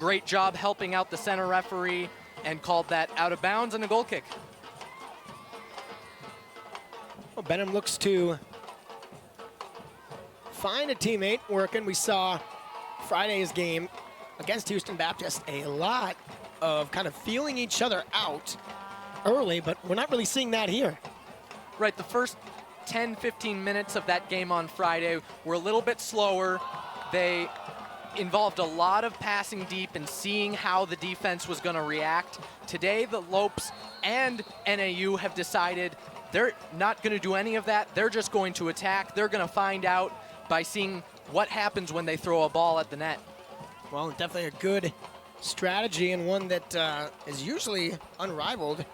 Great job helping out the center referee and called that out of bounds and a goal kick. Well, Benham looks to find a teammate working. We saw Friday's game against Houston Baptist a lot of kind of feeling each other out early, but we're not really seeing that here. Right, the first 10, 15 minutes of that game on Friday were a little bit slower. They involved a lot of passing deep and seeing how the defense was going to react. Today, the Lopes and NAU have decided they're not going to do any of that. They're just going to attack. They're going to find out by seeing what happens when they throw a ball at the net. Well, definitely a good strategy and one that is usually unrivaled.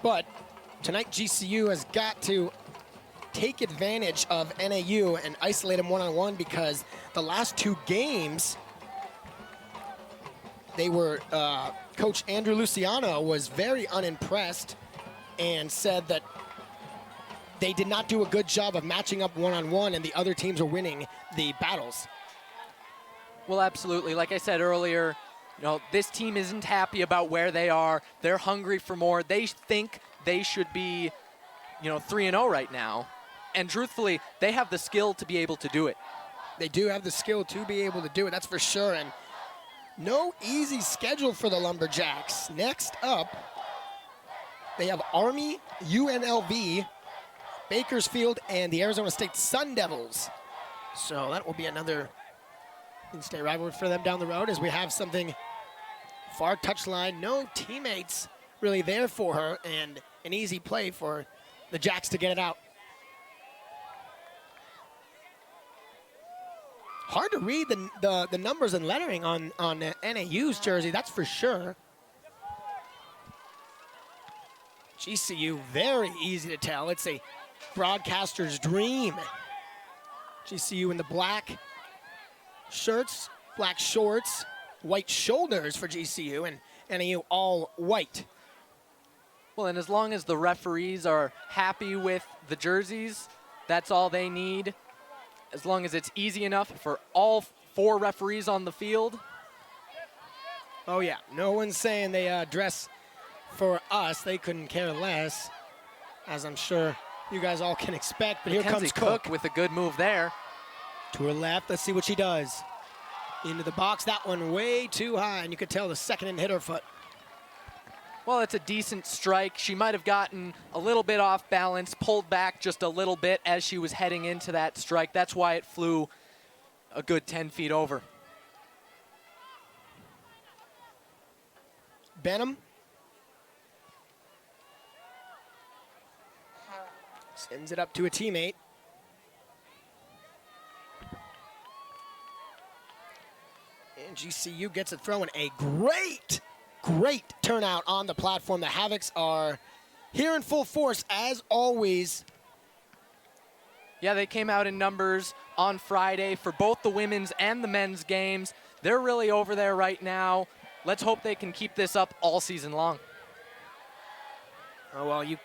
But tonight, GCU has got to take advantage of NAU and isolate them one-on-one, because the last two games, they were, Coach Andrew Luciano was very unimpressed and said that they did not do a good job of matching up one-on-one and the other teams are winning the battles. Well, absolutely. Like I said earlier, this team isn't happy about where they are. They're hungry for more. They think they should be, 3-0 right now. And truthfully, they have the skill to be able to do it. They do have the skill to be able to do it, that's for sure. And no easy schedule for the Lumberjacks. Next up, they have Army, UNLV, Bakersfield, and the Arizona State Sun Devils. So that will be another in-state rivalry for them down the road, as we have something far touchline. No teammates really there for her, and an easy play for the Jacks to get it out. Hard to read the numbers and lettering on NAU's jersey, that's for sure. GCU, very easy to tell. It's a broadcaster's dream. GCU in the black shirts, black shorts, white shoulders for GCU, and NAU all white. Well, and as long as the referees are happy with the jerseys, that's all they need. As long as it's easy enough for all four referees on the field. Oh yeah, no one's saying they dress for us. They couldn't care less, as I'm sure you guys all can expect. But Mackenzie here comes Cook with a good move there. To her left, let's see what she does. Into the box, that one way too high, and you could tell the second and hit her foot. Well, it's a decent strike. She might have gotten a little bit off balance, pulled back just a little bit as she was heading into that strike. That's why it flew a good 10 feet over. Benham sends it up to a teammate. And GCU gets it thrown. A great turnout on the platform. The Havocs are here in full force, as always. Yeah, they came out in numbers on Friday for both the women's and the men's games. They're really over there right now. Let's hope they can keep this up all season long. Oh, well, you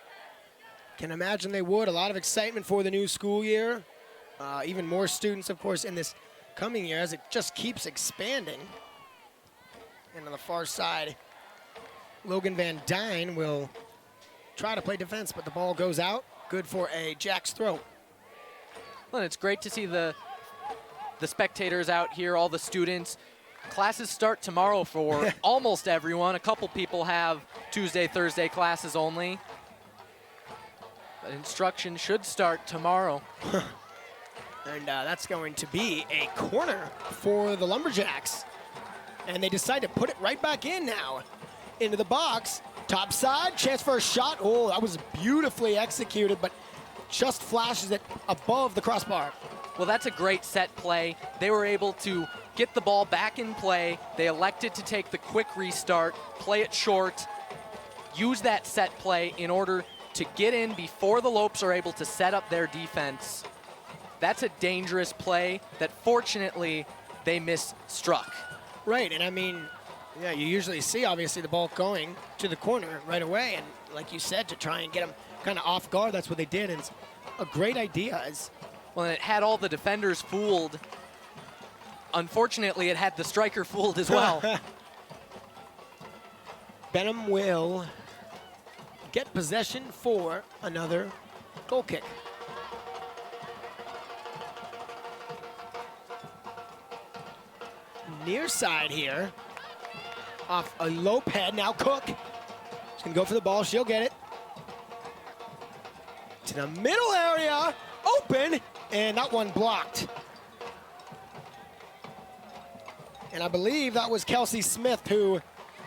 can imagine they would. A lot of excitement for the new school year. Even more students, of course, in this coming year as it just keeps expanding. And on the far side, Logan Van Dyne will try to play defense, but the ball goes out. Good for a Jack's throw. Well, it's great to see the spectators out here, all the students. Classes start tomorrow for almost everyone. A couple people have Tuesday, Thursday classes only. But instruction should start tomorrow. And that's going to be a corner for the Lumberjacks. And they decide to put it right back in now. Into the box, top side, chance for a shot. Oh, that was beautifully executed, but just flashes it above the crossbar. Well, that's a great set play. They were able to get the ball back in play. They elected to take the quick restart, play it short, use that set play in order to get in before the Lopes are able to set up their defense. That's a dangerous play that fortunately they misstruck. Right, and I mean, yeah, you usually see, obviously, the ball going to the corner right away. And like you said, to try and get them kind of off guard, that's what they did. And it's a great idea. Well, and it had all the defenders fooled unfortunately, it had the striker fooled as well. Benham will get possession for another goal kick. Near side here, off a low pad. Now Cook. She's gonna go for the ball. She'll get it. To the middle area, open, and that one blocked. And I believe that was Kelsey Smith who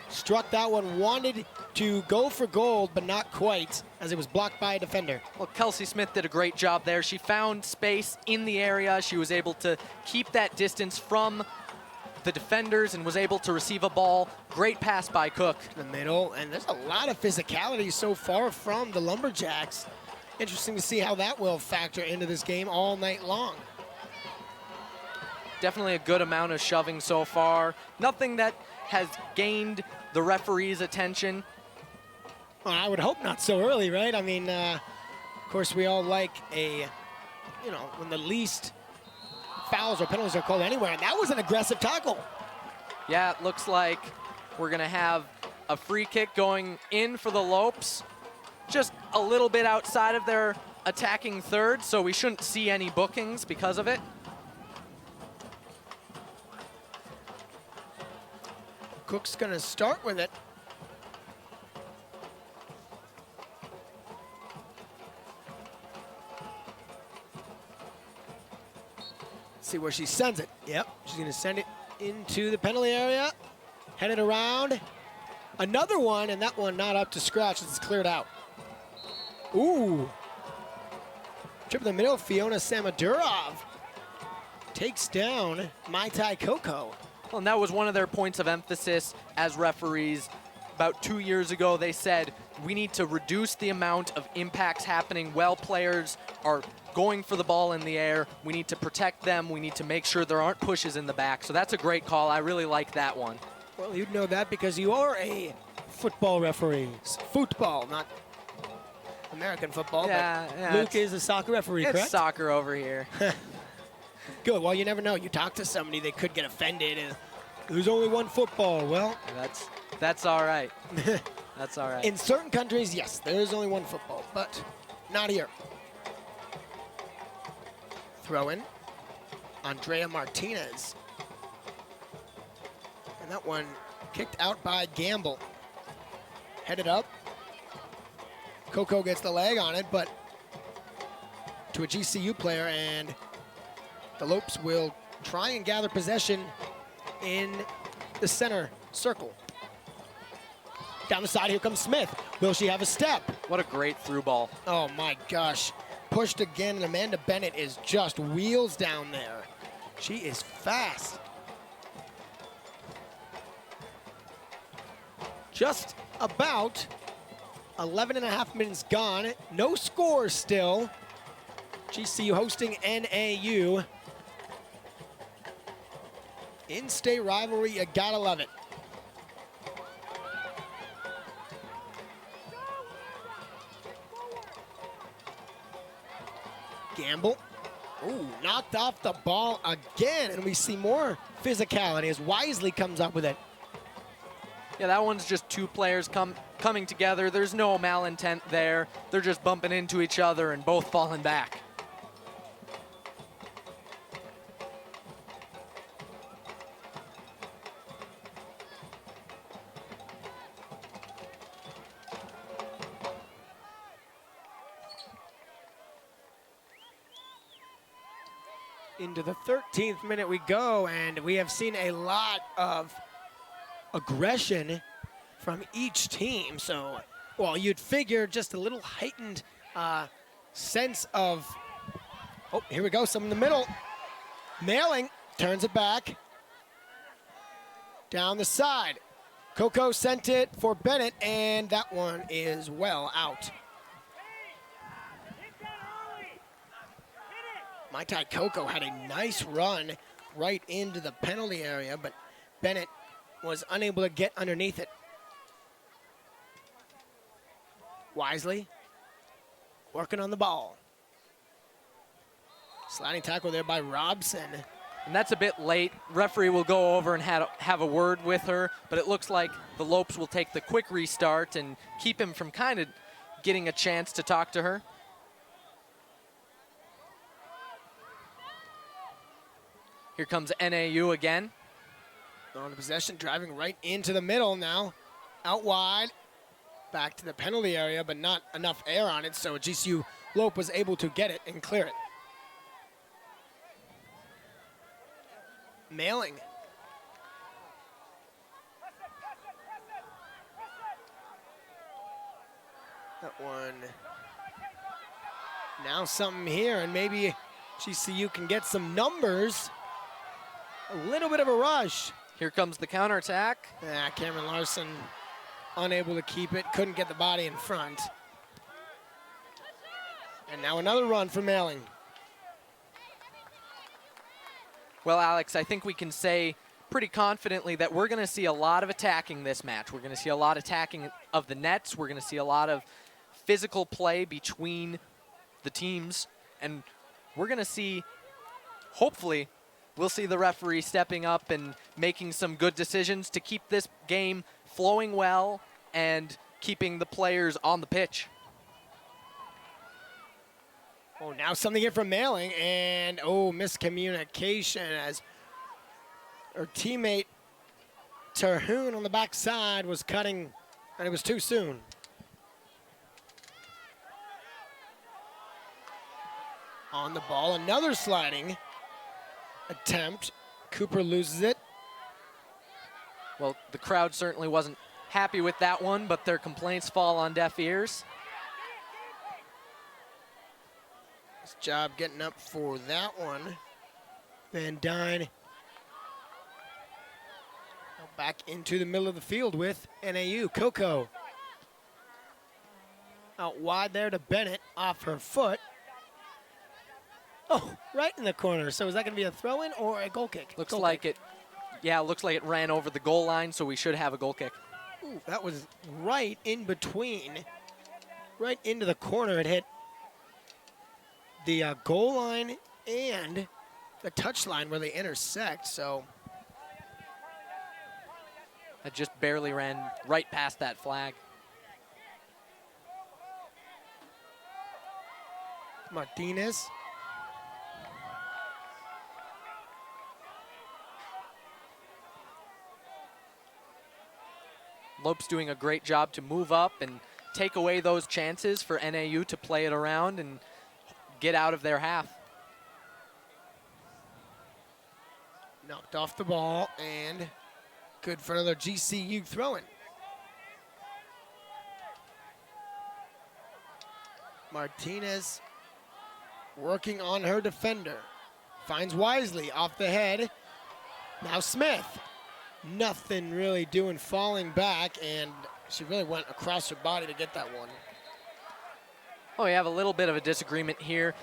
struck that one, wanted to go for gold, but not quite, as it was blocked by a defender. Well, Kelsey Smith did a great job there. She found space in the area. She was able to keep that distance from the defenders and was able to receive a ball. Great pass by Cook. In the middle, and there's a lot of physicality so far from the Lumberjacks. Interesting to see how that will factor into this game all night long. Definitely a good amount of shoving so far. Nothing that has gained the referee's attention. Well, I would hope not so early, right? I mean, of course, we all like when the least fouls or penalties are called anywhere, and that was an aggressive tackle. Yeah, it looks like we're gonna have a free kick going in for the Lopes. Just a little bit outside of their attacking third, so we shouldn't see any bookings because of it. Cook's gonna start with it. See where she sends it. Yep, she's gonna send it into the penalty area. Headed around. Another one, and that one not up to scratch. It's cleared out. Ooh. Trip in the middle, Fiona Samadurov takes down Mai Tai Coco. Well, and that was one of their points of emphasis as referees. About 2 years ago, they said, we need to reduce the amount of impacts happening while players are going for the ball in the air. We need to protect them. We need to make sure there aren't pushes in the back. So that's a great call. I really like that one. Well, you'd know that because you are a football referee. It's football, not American football. Yeah, but yeah, Luke is a soccer referee, correct? It's soccer over here. Good. Well, you never know. You talk to somebody, they could get offended. And there's only one football. Well, that's all right. That's all right. In certain countries, yes, there is only one football, but not here. Throw in. Andrea Martinez. And that one kicked out by Gamble. Headed up. Coco gets the leg on it, but to a GCU player, and the Lopes will try and gather possession in the center circle. Down the side, here comes Smith. Will she have a step? What a great through ball. Oh my gosh. Pushed again, and Amanda Bennett is just wheels down there. She is fast. Just about 11 and a half minutes gone. No score still. GCU hosting NAU. In-state rivalry, you gotta love it. Gamble. Ooh, knocked off the ball again, and we see more physicality as Wisely comes up with it. Yeah, that one's just two players coming together. There's no malintent there. They're just bumping into each other and both falling back. Into the 13th minute we go, and we have seen a lot of aggression from each team. So, well, you'd figure just a little heightened sense of, oh, here we go, some in the middle. Mailing, turns it back. Down the side. Coco sent it for Bennett, and that one is well out. Mai Tai Coco had a nice run right into the penalty area, but Bennett was unable to get underneath it. Wisely working on the ball. Sliding tackle there by Robson. And that's a bit late. Referee will go over and have a word with her, but it looks like the Lopes will take the quick restart and keep him from kind of getting a chance to talk to her. Here comes NAU again. On the possession, driving right into the middle now. Out wide, back to the penalty area, but not enough air on it, so GCU Lope was able to get it and clear it. Mailing. That one. Now something here, and maybe GCU can get some numbers. A little bit of a rush. Here comes the counterattack. Cameron Larson unable to keep it, couldn't get the body in front. And now another run for Mailing. Well, Alex, I think we can say pretty confidently that we're going to see a lot of attacking this match. We're going to see a lot of attacking of the nets. We're going to see a lot of physical play between the teams. And we're going to see, hopefully, we'll see the referee stepping up and making some good decisions to keep this game flowing well and keeping the players on the pitch. Oh, now something here from Mailing, and miscommunication as her teammate Terhune on the backside was cutting, and it was too soon. On the ball, another sliding attempt. Cooper loses it. Well, the crowd certainly wasn't happy with that one, but their complaints fall on deaf ears. Nice job getting up for that one. Van Dyne back into the middle of the field with NAU. Coco out wide there to Bennett, off her foot. Oh, right in the corner. So is that going to be a throw-in or a goal kick? Looks like it ran over the goal line, so we should have a goal kick. Ooh, that was right in between, right into the corner. It hit the goal line and the touch line where they intersect, so. That just barely ran right past that flag. Martinez. Lope's doing a great job to move up and take away those chances for NAU to play it around and get out of their half. Knocked off the ball and good for another GCU throw-in. Martinez working on her defender. Finds Wisely off the head. Now Smith. Nothing really doing, falling back, and she really went across her body to get that one. Oh, we have a little bit of a disagreement here.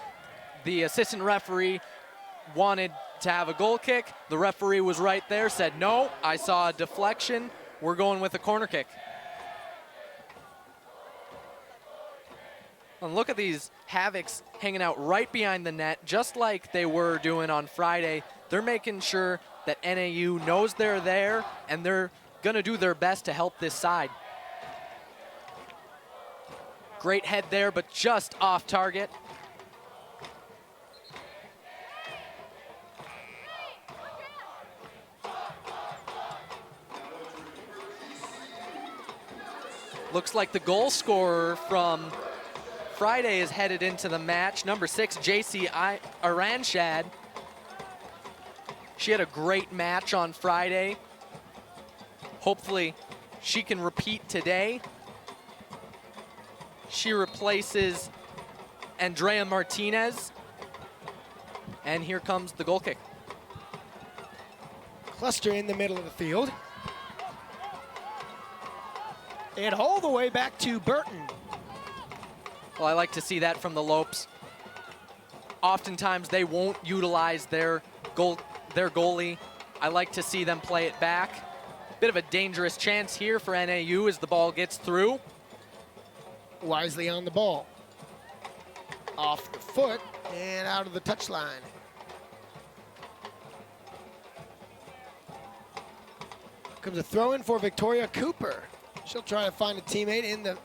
The assistant referee wanted to have a goal kick. The referee was right there, said, no, I saw a deflection. We're going with a corner kick. And look at these Havocs hanging out right behind the net, just like they were doing on Friday. They're making sure that NAU knows they're there, and they're going to do their best to help this side. Great head there, but just off target. Looks like the goal scorer from Friday is headed into the match. Number 6, JC Aranshad. She had a great match on Friday. Hopefully she can repeat today. She replaces Andrea Martinez. And here comes the goal kick. Cluster in the middle of the field. And all the way back to Burton. Well, I like to see that from the Lopes. Oftentimes they won't utilize their goalie. I like to see them play it back. Bit of a dangerous chance here for NAU as the ball gets through. Wisely on the ball. Off the foot and out of the touchline. Comes a throw in for Victoria Cooper. She'll try to find a teammate in the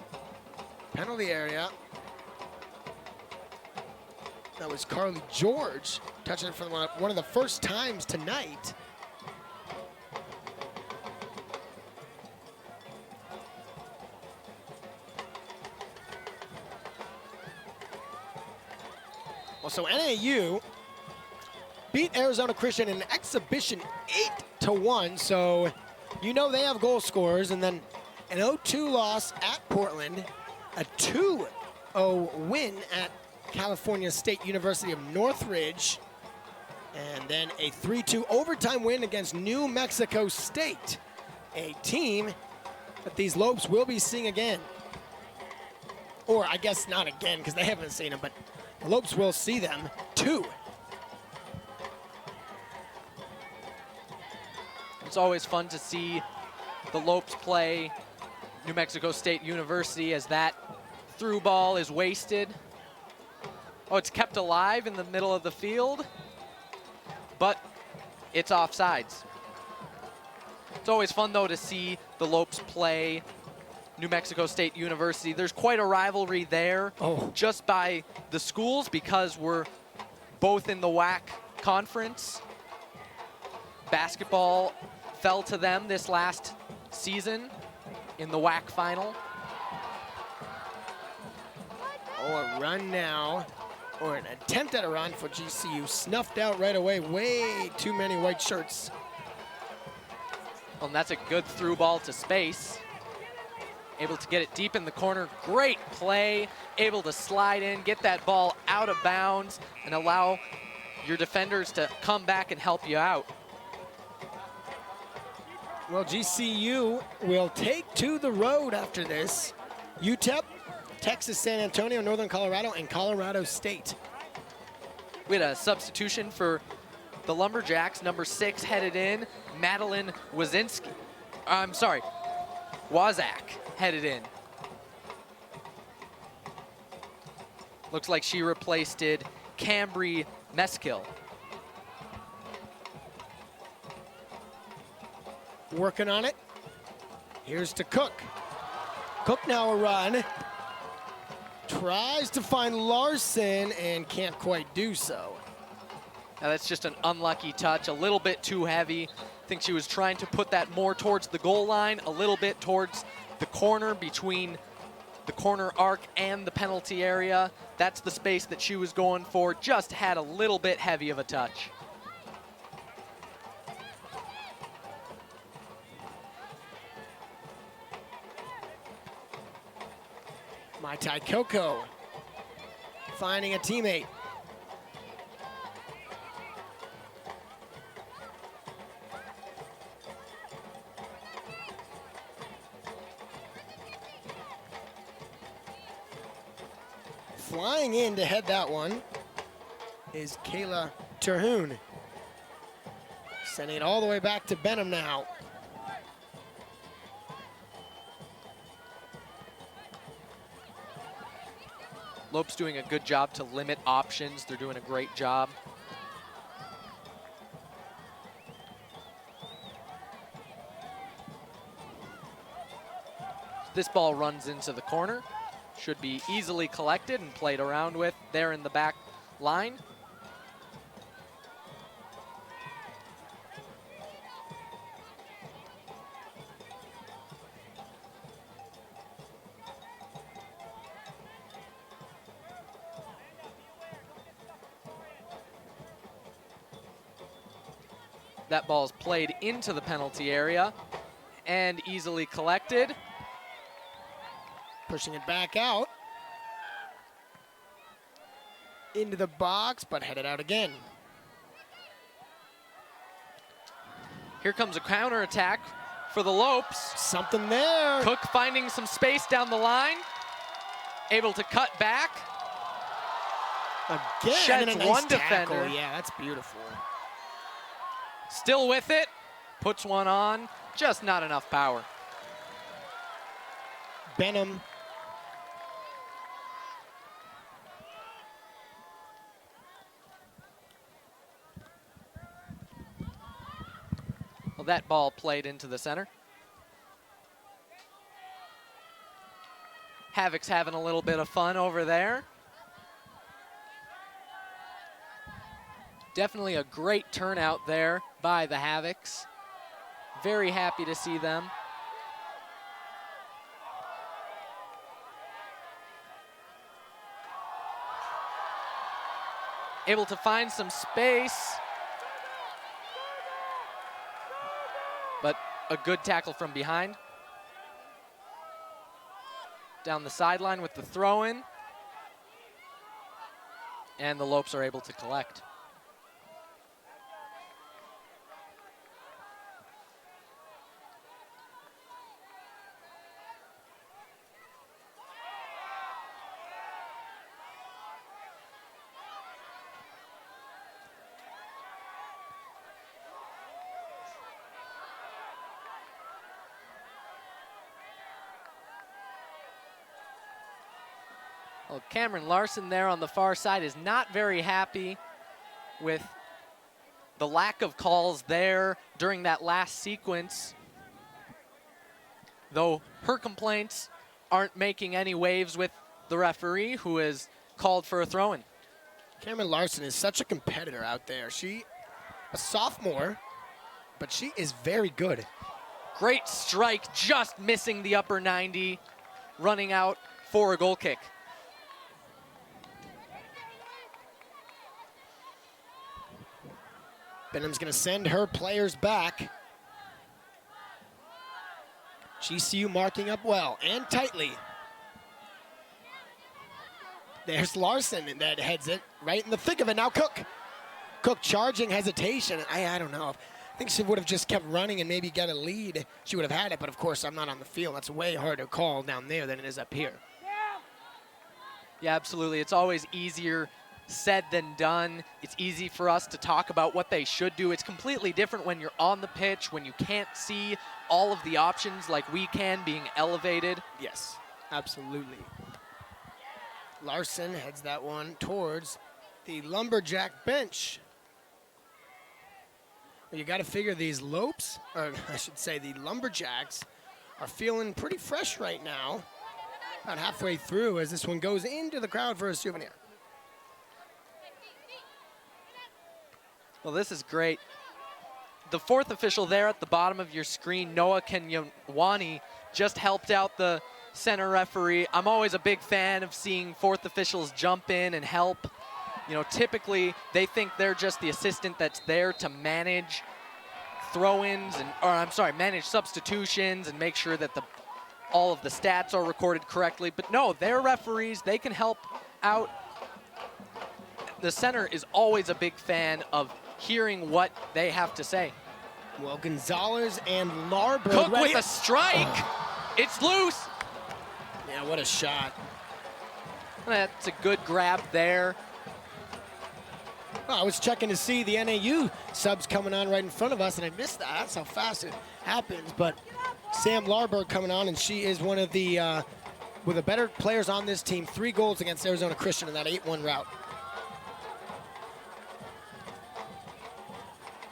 penalty area. That was Carly George touching it for one of the first times tonight. Well, so NAU beat Arizona Christian in an exhibition 8-1. So you know they have goal scorers, and then an 0-2 loss at Portland, a 2-0 win at California State University of Northridge, and then a 3-2 overtime win against New Mexico State, a team that these Lopes will be seeing again. Or I guess not again, because they haven't seen them, but the Lopes will see them too. It's always fun to see the Lopes play New Mexico State University as that through ball is wasted. Oh, it's kept alive in the middle of the field, but it's offsides. It's always fun, though, to see the Lopes play New Mexico State University. There's quite a rivalry there just by the schools because we're both in the WAC conference. Basketball fell to them this last season in the WAC final. Oh, a run now, or an attempt at a run for GCU, snuffed out right away. Way too many white shirts. Well, and that's a good through ball to space. Able to get it deep in the corner. Great play. Able to slide in, get that ball out of bounds, and allow your defenders to come back and help you out. Well, GCU will take to the road after this. UTEP, Texas San Antonio, Northern Colorado, and Colorado State. We had a substitution for the Lumberjacks. Number 6 headed in. Madeline Wazak headed in. Looks like she replaced Cambry Meskill. Working on it. Here's to Cook. Cook now a run. Tries to find Larson and can't quite do so. Now that's just an unlucky touch, a little bit too heavy. I think she was trying to put that more towards the goal line, a little bit towards the corner between the corner arc and the penalty area. That's the space that she was going for, just had a little bit heavy of a touch. Mai Tai Coco finding a teammate. Flying in to head that one is Kayla Terhune. Sending it all the way back to Benham now. Lope's doing a good job to limit options. They're doing a great job. This ball runs into the corner. Should be easily collected and played around with there in the back line. That ball's played into the penalty area and easily collected. Pushing it back out. Into the box, but headed out again. Here comes a counterattack for the Lopes. Something there. Cook finding some space down the line. Able to cut back. Again, Sheds and a nice one tackle. defender. Yeah, that's beautiful. Still with it. Puts one on. Just not enough power. Benham. Well, that ball played into the center. Havoc's having a little bit of fun over there. Definitely a great turnout there by the Havocs. Very happy to see them. Able to find some space. But a good tackle from behind. Down the sideline with the throw-in. And the Lopes are able to collect. Well, Cameron Larson there on the far side is not very happy with the lack of calls there during that last sequence. Though her complaints aren't making any waves with the referee, who has called for a throw-in. Cameron Larson is such a competitor out there. She, a sophomore, but she is very good. Great strike, just missing the upper 90, running out for a goal kick. Benham's going to send her players back. GCU marking up well and tightly. There's Larson, and that heads it right in the thick of it. Now Cook. Cook charging hesitation. I don't know. I think she would have just kept running and maybe got a lead. She would have had it, but of course I'm not on the field. That's way harder to call down there than it is up here. Yeah, absolutely. It's always easier said than done. It's easy for us to talk about what they should do. It's completely different when you're on the pitch, when you can't see all of the options like we can being elevated. Yes, absolutely. Larson heads that one towards the Lumberjack bench. Well, you got to figure these Lopes, or I should say the Lumberjacks, are feeling pretty fresh right now. About halfway through as this one goes into the crowd for a souvenir. Well, this is great. The fourth official there at the bottom of your screen, Noah Kenyawani, just helped out the center referee. I'm always a big fan of seeing fourth officials jump in and help. You know, typically they think they're just the assistant that's there to manage throw-ins manage substitutions and make sure that all of the stats are recorded correctly. But no, they're referees. They can help out. The center is always a big fan of hearing what they have to say. Well, Gonzalez and Larberg. Cook with a strike. It's loose. Yeah, what a shot. That's a good grab there. Well, I was checking to see the NAU subs coming on right in front of us, and I missed that. That's how fast it happens. But Sam Larberg coming on, and she is one of the with the better players on this team. 3 goals against Arizona Christian in that 8-1 rout.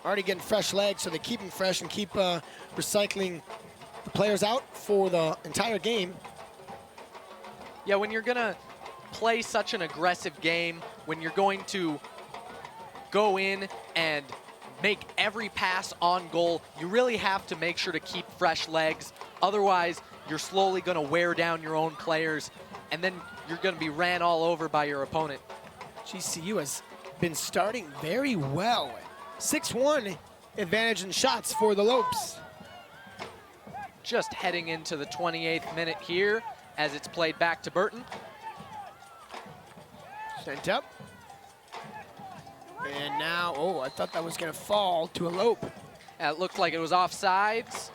Already getting fresh legs, so they keep them fresh and keep recycling the players out for the entire game. Yeah, when you're going to play such an aggressive game, when you're going to go in and make every pass on goal, you really have to make sure to keep fresh legs. Otherwise, you're slowly going to wear down your own players, and then you're going to be ran all over by your opponent. GCU has been starting very well. 6-1 advantage in shots for the Lopes. Just heading into the 28th minute here as it's played back to Burton. Sent up. And now, oh, I thought that was going to fall to a Lope. It looked like it was offsides.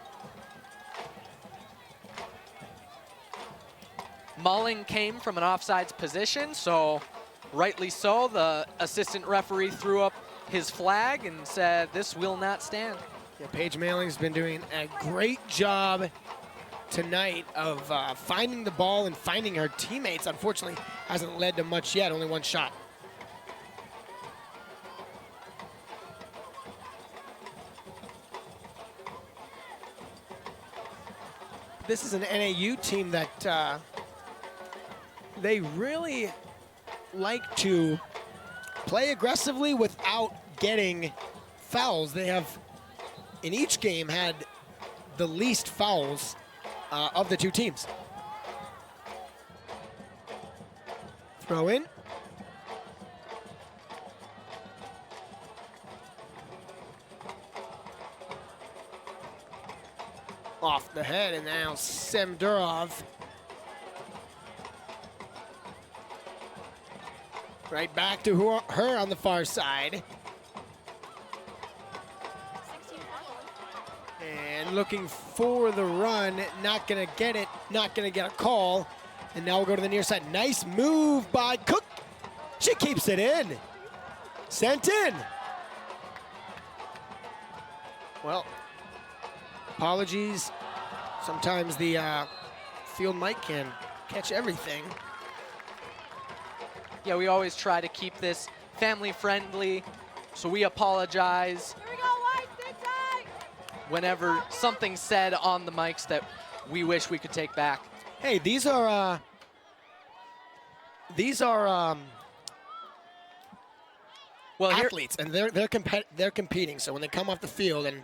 Mulling came from an offsides position, so rightly so, the assistant referee threw up his flag and said, this will not stand. Yeah, Paige Mailing's been doing a great job tonight of finding the ball and finding her teammates. Unfortunately, hasn't led to much yet, only 1 shot. This is an NAU team that they really like to play aggressively without getting fouls. They have, in each game, had the least fouls of the two teams. Throw in. Off the head, and now Semdurov. Right back to her on the far side. And looking for the run, not gonna get it, not gonna get a call. And now we'll go to the near side. Nice move by Cook. She keeps it in. Sent in. Well, apologies. Sometimes the field mic can catch everything. Yeah, we always try to keep this family friendly, so we apologize Here we go, White, sit tight. whenever something's said on the mics that we wish we could take back. Hey, these are Well, here, athletes, and they're competing. So when they come off the field, and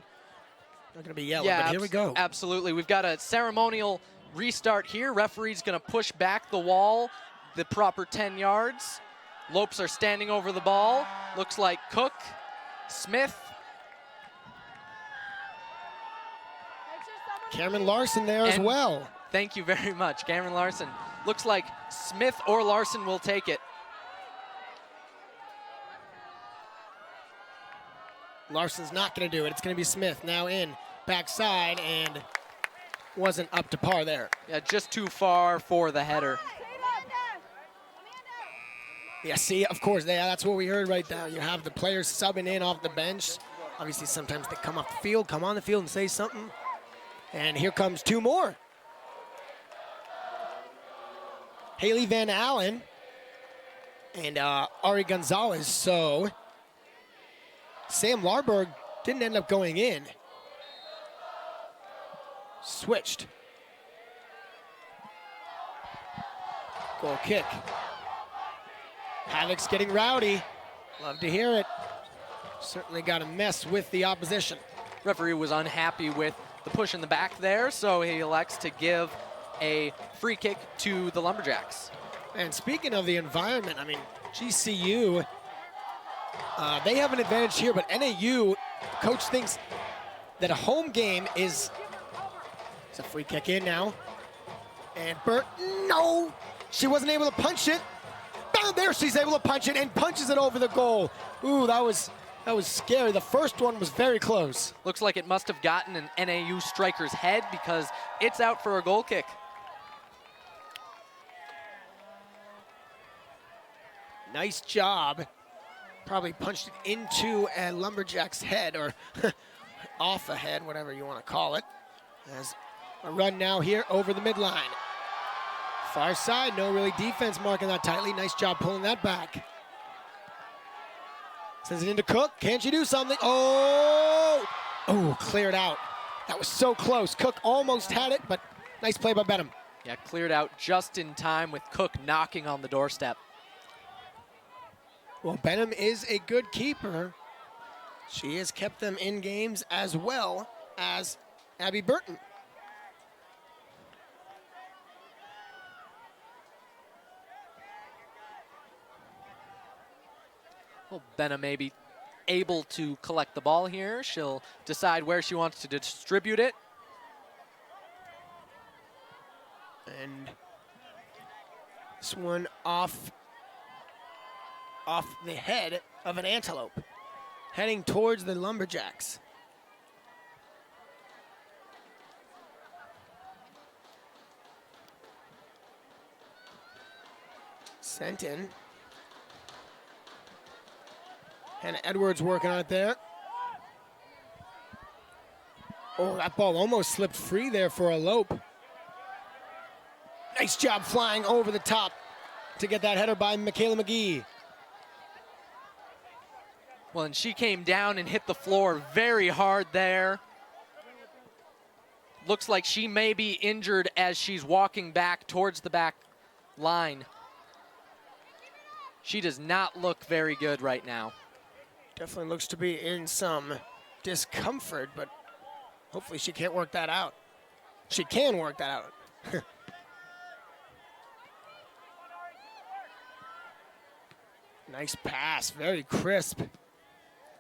they're going to be yelling. yeah, But here we go. absolutely. We've got a ceremonial restart here. Referee's going to push back the wall the proper 10 yards. Lopes are standing over the ball. Looks like Cook, Smith. Make sure someone Cameron Larson there as And- well. Thank you very much, Cameron Larson. Looks like Smith or Larson will take it. Larson's not going to do it. It's going to be Smith now in backside, and wasn't up to par there. Yeah, just too far for the header. Yeah, see, of course, that's what we heard right there. You have the players subbing in off the bench. Obviously, sometimes they come off the field, come on the field and say something. And here comes two more. Haley Van Allen and Ari Gonzalez. So Sam Larberg didn't end up going in. Switched. Goal kick. Havoc's getting rowdy. Love to hear it. Certainly got to mess with the opposition. Referee was unhappy with the push in the back there, so he elects to give a free kick to the Lumberjacks. And speaking of the environment, I mean, GCU, they have an advantage here, but NAU, coach thinks that a home game is, it's a free kick in now. And Burt, no, she wasn't able to punch it. Down there, she's able to punch it and punches it over the goal. Ooh, that was scary. The first one was very close. Looks like it must have gotten an NAU striker's head because it's out for a goal kick. Nice job. Probably punched it into a Lumberjack's head, or off a head, whatever you want to call it. As a run now here over the midline. Far side, no really defense marking that tightly. Nice job pulling that back. Sends it into Cook. Can't you do something? Oh! Oh, cleared out. That was so close. Cook almost had it, but nice play by Benham. Yeah, cleared out just in time with Cook knocking on the doorstep. Well, Benham is a good keeper. She has kept them in games as well as Abby Burton. Well, Benham may be able to collect the ball here. She'll decide where she wants to distribute it. And this one off the head of an antelope, heading towards the Lumberjacks. Sent in. Hannah Edwards working on it there. Oh, that ball almost slipped free there for a lope. Nice job flying over the top to get that header by Michaela McGee. Well, and she came down and hit the floor very hard there. Looks like she may be injured as she's walking back towards the back line. She does not look very good right now. Definitely looks to be in some discomfort, but hopefully she can't work that out. She can work that out. Nice pass, very crisp.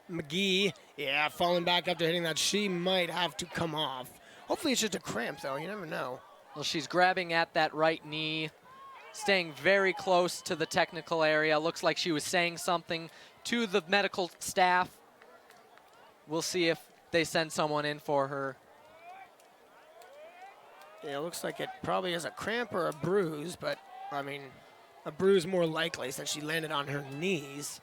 McGee, yeah, falling back after hitting that. She might have to come off. Hopefully it's just a cramp, though. You never know. Well, she's grabbing at that right knee, staying very close to the technical area. Looks like she was saying something to the medical staff. We'll see if they send someone in for her. Yeah, it looks like it probably is a cramp or a bruise, but, I mean, a bruise more likely since she landed on her knees.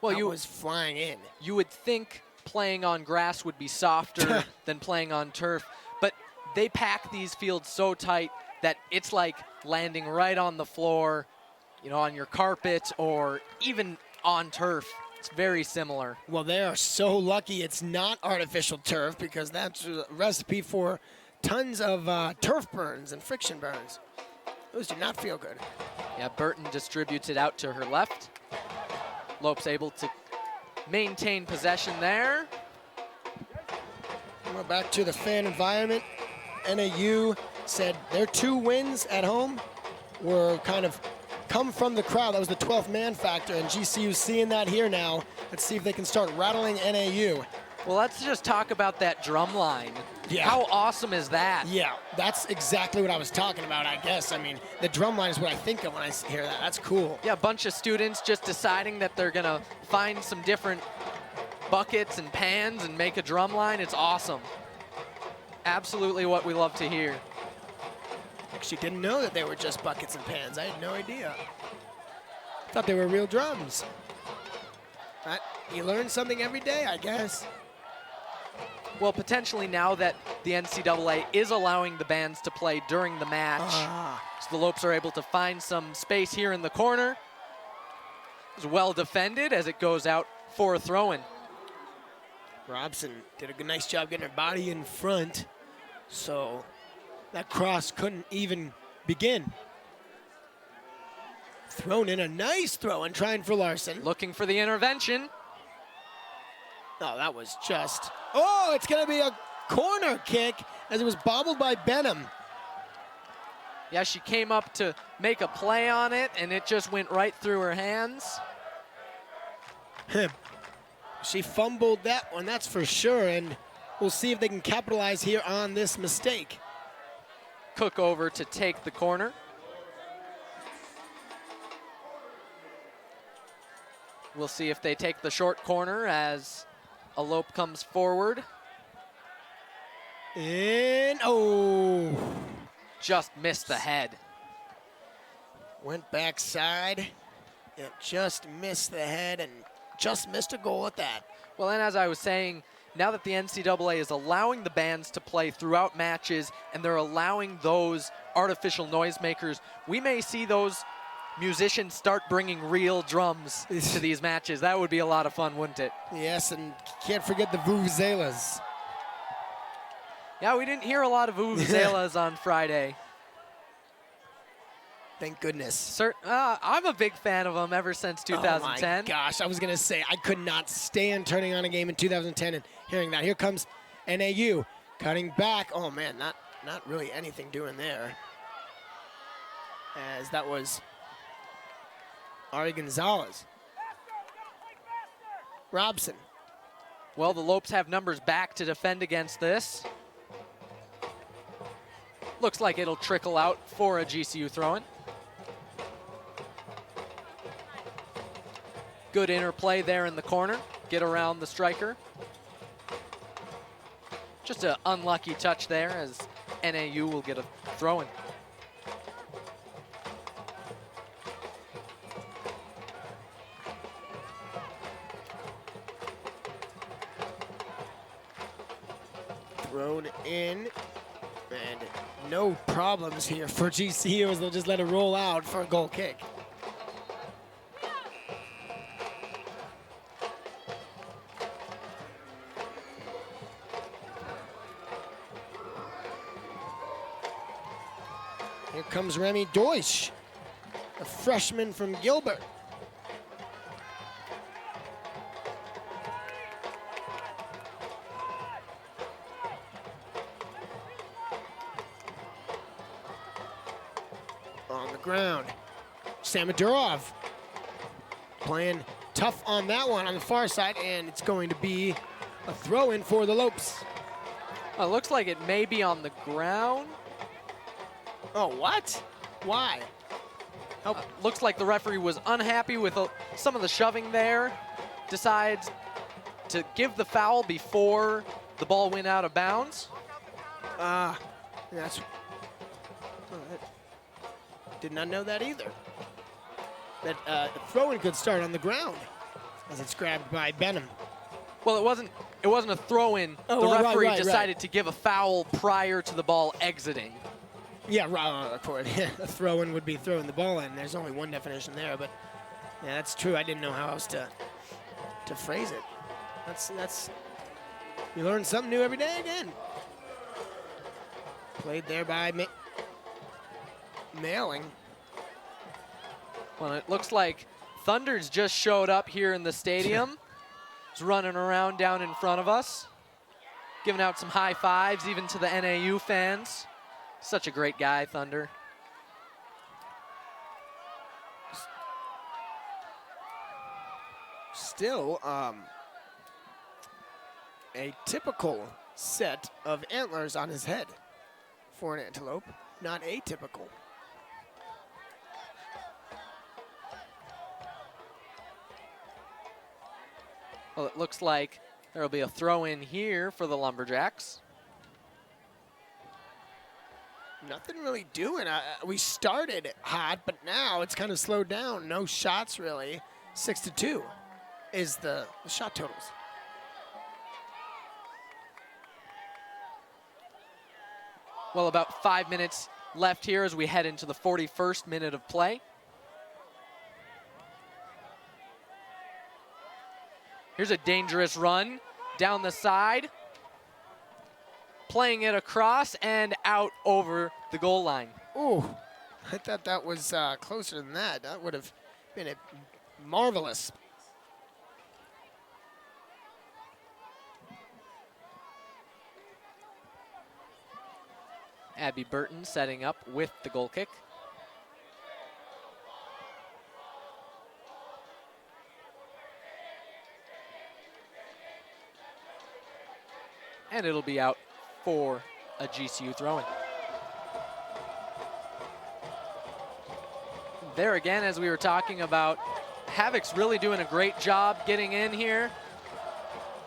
Well, that was flying in. You would think playing on grass would be softer than playing on turf, but they pack these fields so tight that it's like landing right on the floor, you know, on your carpet or even on turf. It's very similar. Well, they are so lucky it's not artificial turf because that's a recipe for tons of turf burns and friction burns. Those do not feel good. Yeah, Burton distributes it out to her left. Lope's able to maintain possession there. We're back to the fan environment. NAU said their 2 wins at home were kind of come from the crowd. That was the 12th man factor, and GCU seeing that here now. Let's see if they can start rattling NAU. Well, let's just talk about that drum line. Yeah. How awesome is that? Yeah, that's exactly what I was talking about, I guess. I mean, the drum line is what I think of when I hear that. That's cool. Yeah, a bunch of students just deciding that they're going to find some different buckets and pans and make a drum line. It's awesome. Absolutely what we love to hear. Actually didn't know that they were just buckets and pans. I had no idea. Thought they were real drums. But you learn something every day, I guess. Well, potentially now that the NCAA is allowing the bands to play during the match, so the Lopes are able to find some space here in the corner. It's well defended as it goes out for a throw-in. Robson did a nice job getting her body in front, so that cross couldn't even begin. Thrown in, a nice throw and trying for Larson. Looking for the intervention. Oh, that was just, oh, it's gonna be a corner kick as it was bobbled by Benham. Yeah, she came up to make a play on it and it just went right through her hands. She fumbled that one, that's for sure, and we'll see if they can capitalize here on this mistake. Cook over to take the corner. We'll see if they take the short corner as a Lope comes forward. And, oh. Just missed the head. Went backside. It just missed the head and just missed a goal at that. Well, and as I was saying, now that the NCAA is allowing the bands to play throughout matches and they're allowing those artificial noisemakers, we may see those musicians start bringing real drums to these matches. That would be a lot of fun, wouldn't it? Yes, and can't forget the vuvuzelas. Yeah, we didn't hear a lot of vuvuzelas on Friday. Thank goodness. I'm a big fan of them ever since 2010. Oh my gosh, I was going to say, I could not stand turning on a game in 2010 and hearing that. Here comes NAU cutting back. Oh man, not really anything doing there. As that was Ari Gonzalez. Robson. Well, the Lopes have numbers back to defend against this. Looks like it'll trickle out for a GCU throw-in. Good interplay there in the corner. Get around the striker. Just an unlucky touch there as NAU will get a throw-in. Thrown in, and no problems here for GCU as they'll just let it roll out for a goal kick. Here comes Remy Deutsch, a freshman from Gilbert. the ground. Samadurov playing tough on that one on the far side, and it's going to be a throw-in for the Lopes. It looks like it may be on the ground. Oh, what? Why? Oh, Looks like the referee was unhappy with some of the shoving there. Decides to give the foul before the ball went out of bounds. that's. Did not know that either. That the throw-in could start on the ground as it's grabbed by Benham. Well, it wasn't a throw-in. Oh, the well, referee right. decided to give a foul prior to the ball exiting. Yeah, of course. A throw-in would be throwing the ball in. There's only one definition there, but yeah, that's true. I didn't know how else to phrase it. That's you learn something new every day again. Played there by Mailing. Well, it looks like Thunder's just showed up here in the stadium. He's running around down in front of us, giving out some high fives even to the NAU fans. Such a great guy, Thunder. Still, a typical set of antlers on his head for an antelope, not atypical. Well, it looks like there will be a throw in here for the Lumberjacks. Nothing really doing. We started hot, but now it's kind of slowed down. No shots really. 6-2 is the shot totals. Well, about 5 minutes left here as we head into the 41st minute of play. Here's a dangerous run down the side. Playing it across and out over the goal line. Ooh, I thought that was closer than that. That would have been marvelous. Abby Burton setting up with the goal kick. And it'll be out for a GCU throw-in. There again, as we were talking about, Havoc's really doing a great job getting in here,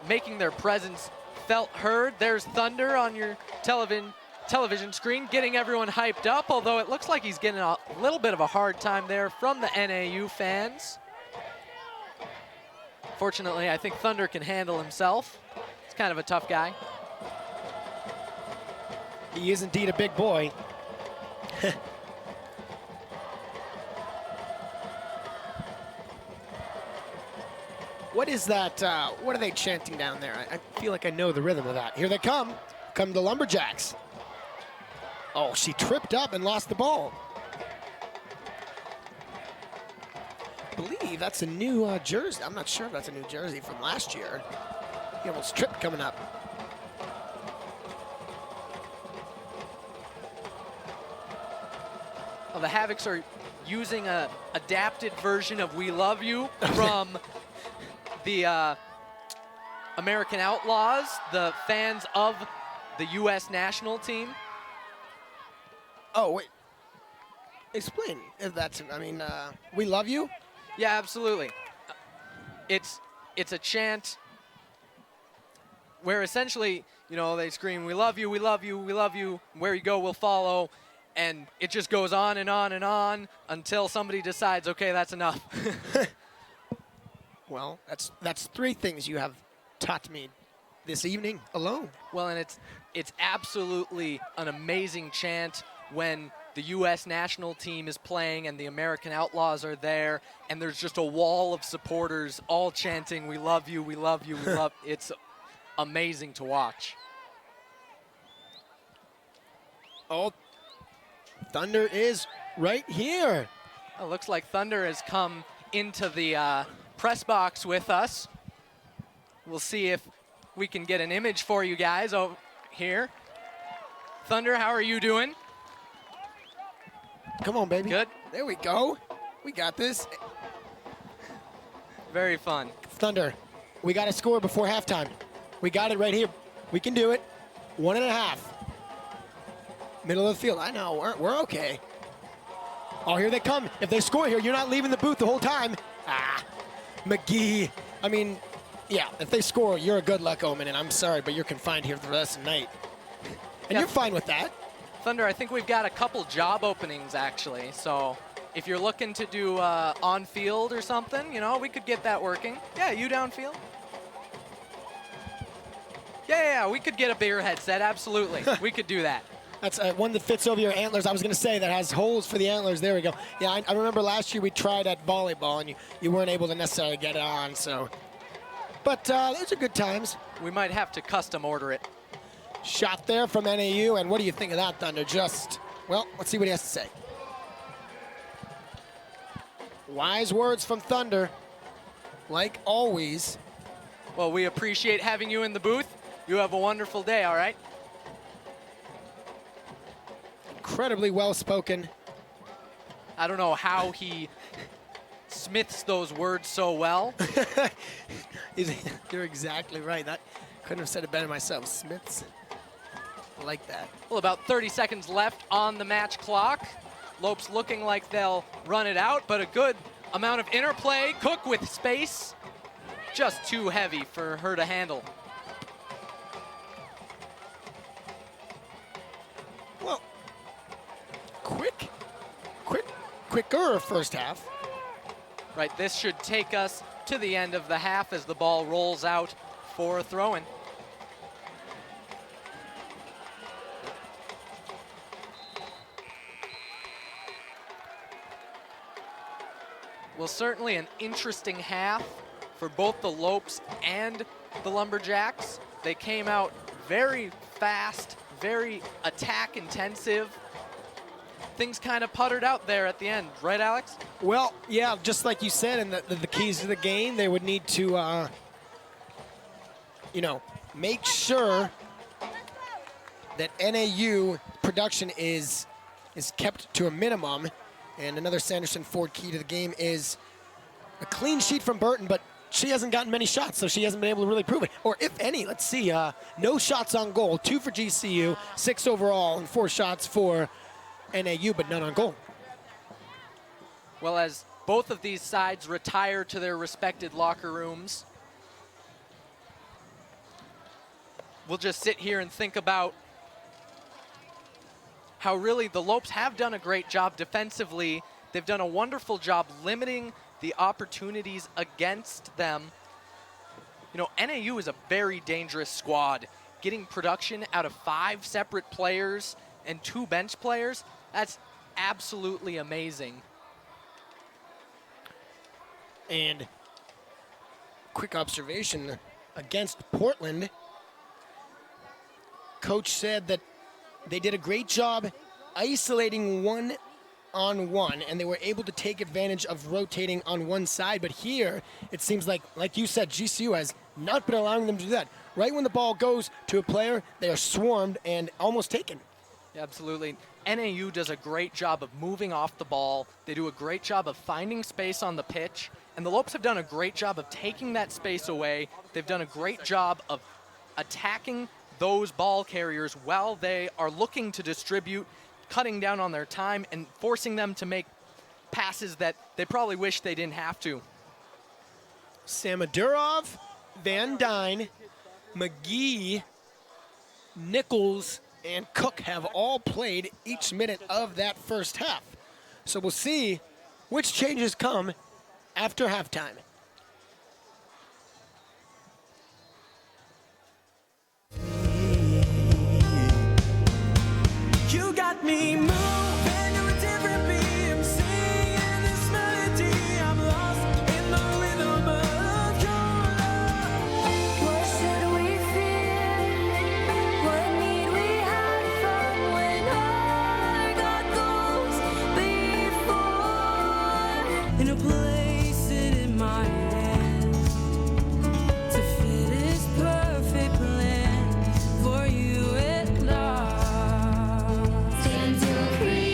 making their presence felt heard. There's Thunder on your television screen, getting everyone hyped up, although it looks like he's getting a little bit of a hard time there from the NAU fans. Fortunately, I think Thunder can handle himself. He's kind of a tough guy. He is indeed a big boy. What is that? What are they chanting down there? I feel like I know the rhythm of that. Here they come. Come the Lumberjacks. Oh, she tripped up and lost the ball. I believe that's a new jersey. I'm not sure if that's a new jersey from last year. He almost tripped coming up. Well, the Havocs are using a adapted version of We Love You from the American Outlaws, the fans of the U.S. national team. Oh, wait. Explain if that's, I mean, We Love You? Yeah, absolutely. It's a chant where essentially, you know, they scream, "We love you, we love you, we love you, where you go, we'll follow." And it just goes on and on and on until somebody decides, okay, that's enough. Well, that's three things you have taught me this evening alone. Well, and it's absolutely an amazing chant when the U.S. national team is playing and the American Outlaws are there, and there's just a wall of supporters all chanting, "We love you, we love you, we love." It's amazing to watch. Oh, Thunder is right here. It looks like Thunder has come into the press box with us. We'll see if we can get an image for you guys over here. Thunder, how are you doing? Come on, baby. Good. There we go. We got this. Very fun. Thunder, we got to score before halftime. We got it right here. We can do it. 1.5. Middle of the field. I know, we're okay. Oh, here they come. If they score here, you're not leaving the booth the whole time. Ah, McGee. I mean, yeah, if they score, you're a good luck omen, and I'm sorry, but you're confined here for the rest of the night. And Yeah. you're fine with that. Thunder, I think we've got a couple job openings, actually. So if you're looking to do on-field or something, you know, we could get that working. Yeah, you downfield? Yeah, we could get a bigger headset, absolutely. We could do that. That's one that fits over your antlers. I was going to say that has holes for the antlers. There we go. Yeah, I remember last year we tried at volleyball, and you weren't able to necessarily get it on, so. But those are good times. We might have to custom order it. Shot there from NAU, and what do you think of that, Thunder? Well, let's see what he has to say. Wise words from Thunder, like always. Well, we appreciate having you in the booth. You have a wonderful day, all right? Incredibly well-spoken. I don't know how he smiths those words so well. You're exactly right. That couldn't have said it better myself. Smiths. I like that. Well, about 30 seconds left on the match clock. Lopes looking like they'll run it out, but a good amount of interplay. Cook with space. Just too heavy for her to handle. Well, quicker first half. Right, this should take us to the end of the half as the ball rolls out for a throw-in. Well, certainly an interesting half for both the Lopes and the Lumberjacks. They came out very fast, very attack intensive. Things kind of puttered out there at the end, right, Alex? Well, yeah, just like you said, and the keys to the game, they would need to, make sure that NAU production is kept to a minimum. And another Sanderson Ford key to the game is a clean sheet from Burton, but she hasn't gotten many shots, so she hasn't been able to really prove it. Or if any, let's see, no shots on goal, 2 for GCU, 6 overall, and 4 shots for NAU, but none on goal. Well, as both of these sides retire to their respected locker rooms, we'll just sit here and think about how really the Lopes have done a great job defensively. They've done a wonderful job limiting the opportunities against them. You know, NAU is a very dangerous squad. Getting production out of 5 separate players and 2 bench players, that's absolutely amazing. And quick observation against Portland, coach said that they did a great job isolating 1-on-1, and they were able to take advantage of rotating on one side. But here, it seems like you said, GCU has not been allowing them to do that. Right when the ball goes to a player, they are swarmed and almost taken. Yeah, absolutely. NAU does a great job of moving off the ball. They do a great job of finding space on the pitch. And the Lopes have done a great job of taking that space away. They've done a great job of attacking those ball carriers while they are looking to distribute, cutting down on their time, and forcing them to make passes that they probably wish they didn't have to. Samadurov, Van Dyne, McGee, Nichols, and Cook have all played each minute of that first half. So we'll see which changes come after halftime. You got me moving to a different beat. I'm singing this melody. I'm lost in the rhythm of your love. What should we fear? What need we hide from when our God goes before? In a place in my hands to fit His perfect plan for you and I. Stand to create.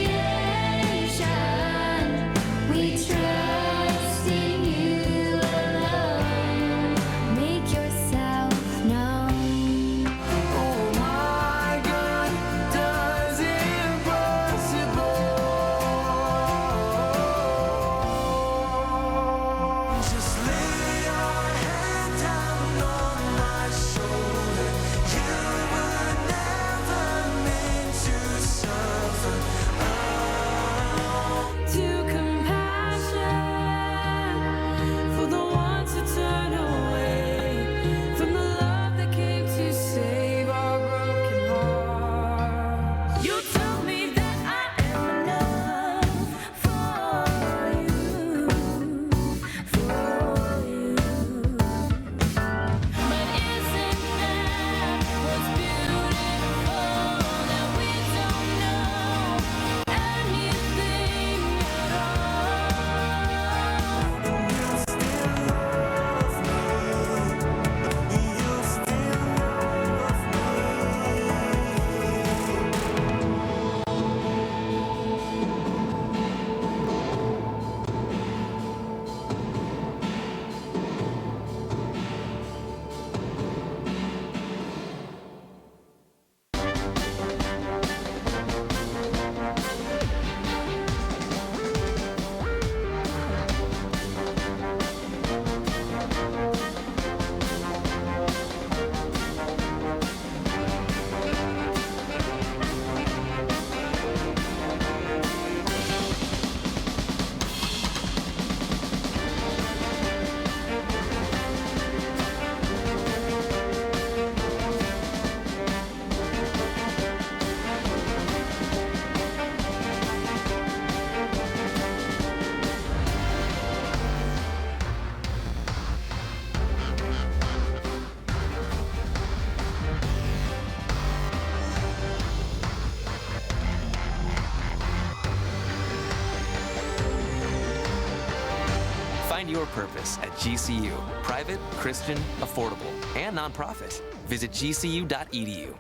Find your purpose at GCU. Private, Christian, affordable, and nonprofit. Visit gcu.edu.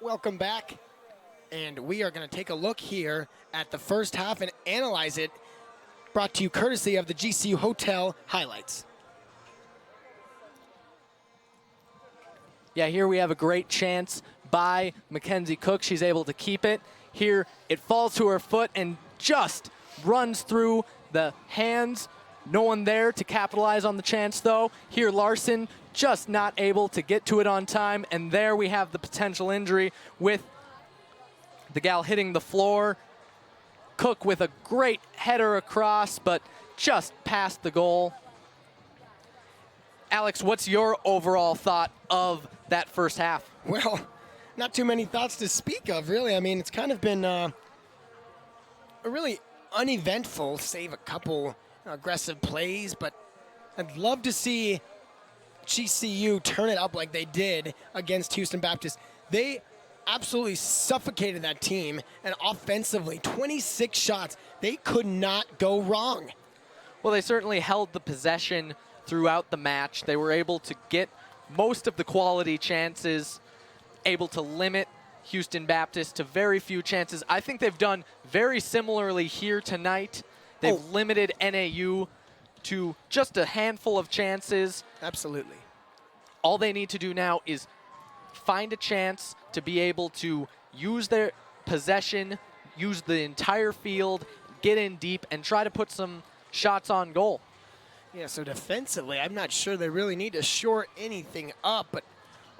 Welcome back. And we are going to take a look here at the first half and analyze it. Brought to you courtesy of the GCU Hotel Highlights. Yeah, here we have a great chance by Mackenzie Cook. She's able to keep it. Here it falls to her foot and just runs through the hands. No one there to capitalize on the chance, though. Here Larson just not able to get to it on time. And there we have the potential injury with the gal hitting the floor. Cook with a great header across, but just past the goal. Alex, what's your overall thought of that first half? Well, not too many thoughts to speak of, really. I mean, it's kind of been a really uneventful, save a couple aggressive plays, but I'd love to see GCU turn it up like they did against Houston Baptist. They absolutely suffocated that team, and offensively, 26 shots. They could not go wrong. Well, they certainly held the possession throughout the match. They were able to get most of the quality chances, able to limit Houston Baptist to very few chances. I think they've done very similarly here tonight. They've limited NAU to just a handful of chances. Absolutely. All they need to do now is find a chance to be able to use their possession, use the entire field, get in deep, and try to put some shots on goal. Yeah, so defensively, I'm not sure they really need to shore anything up, but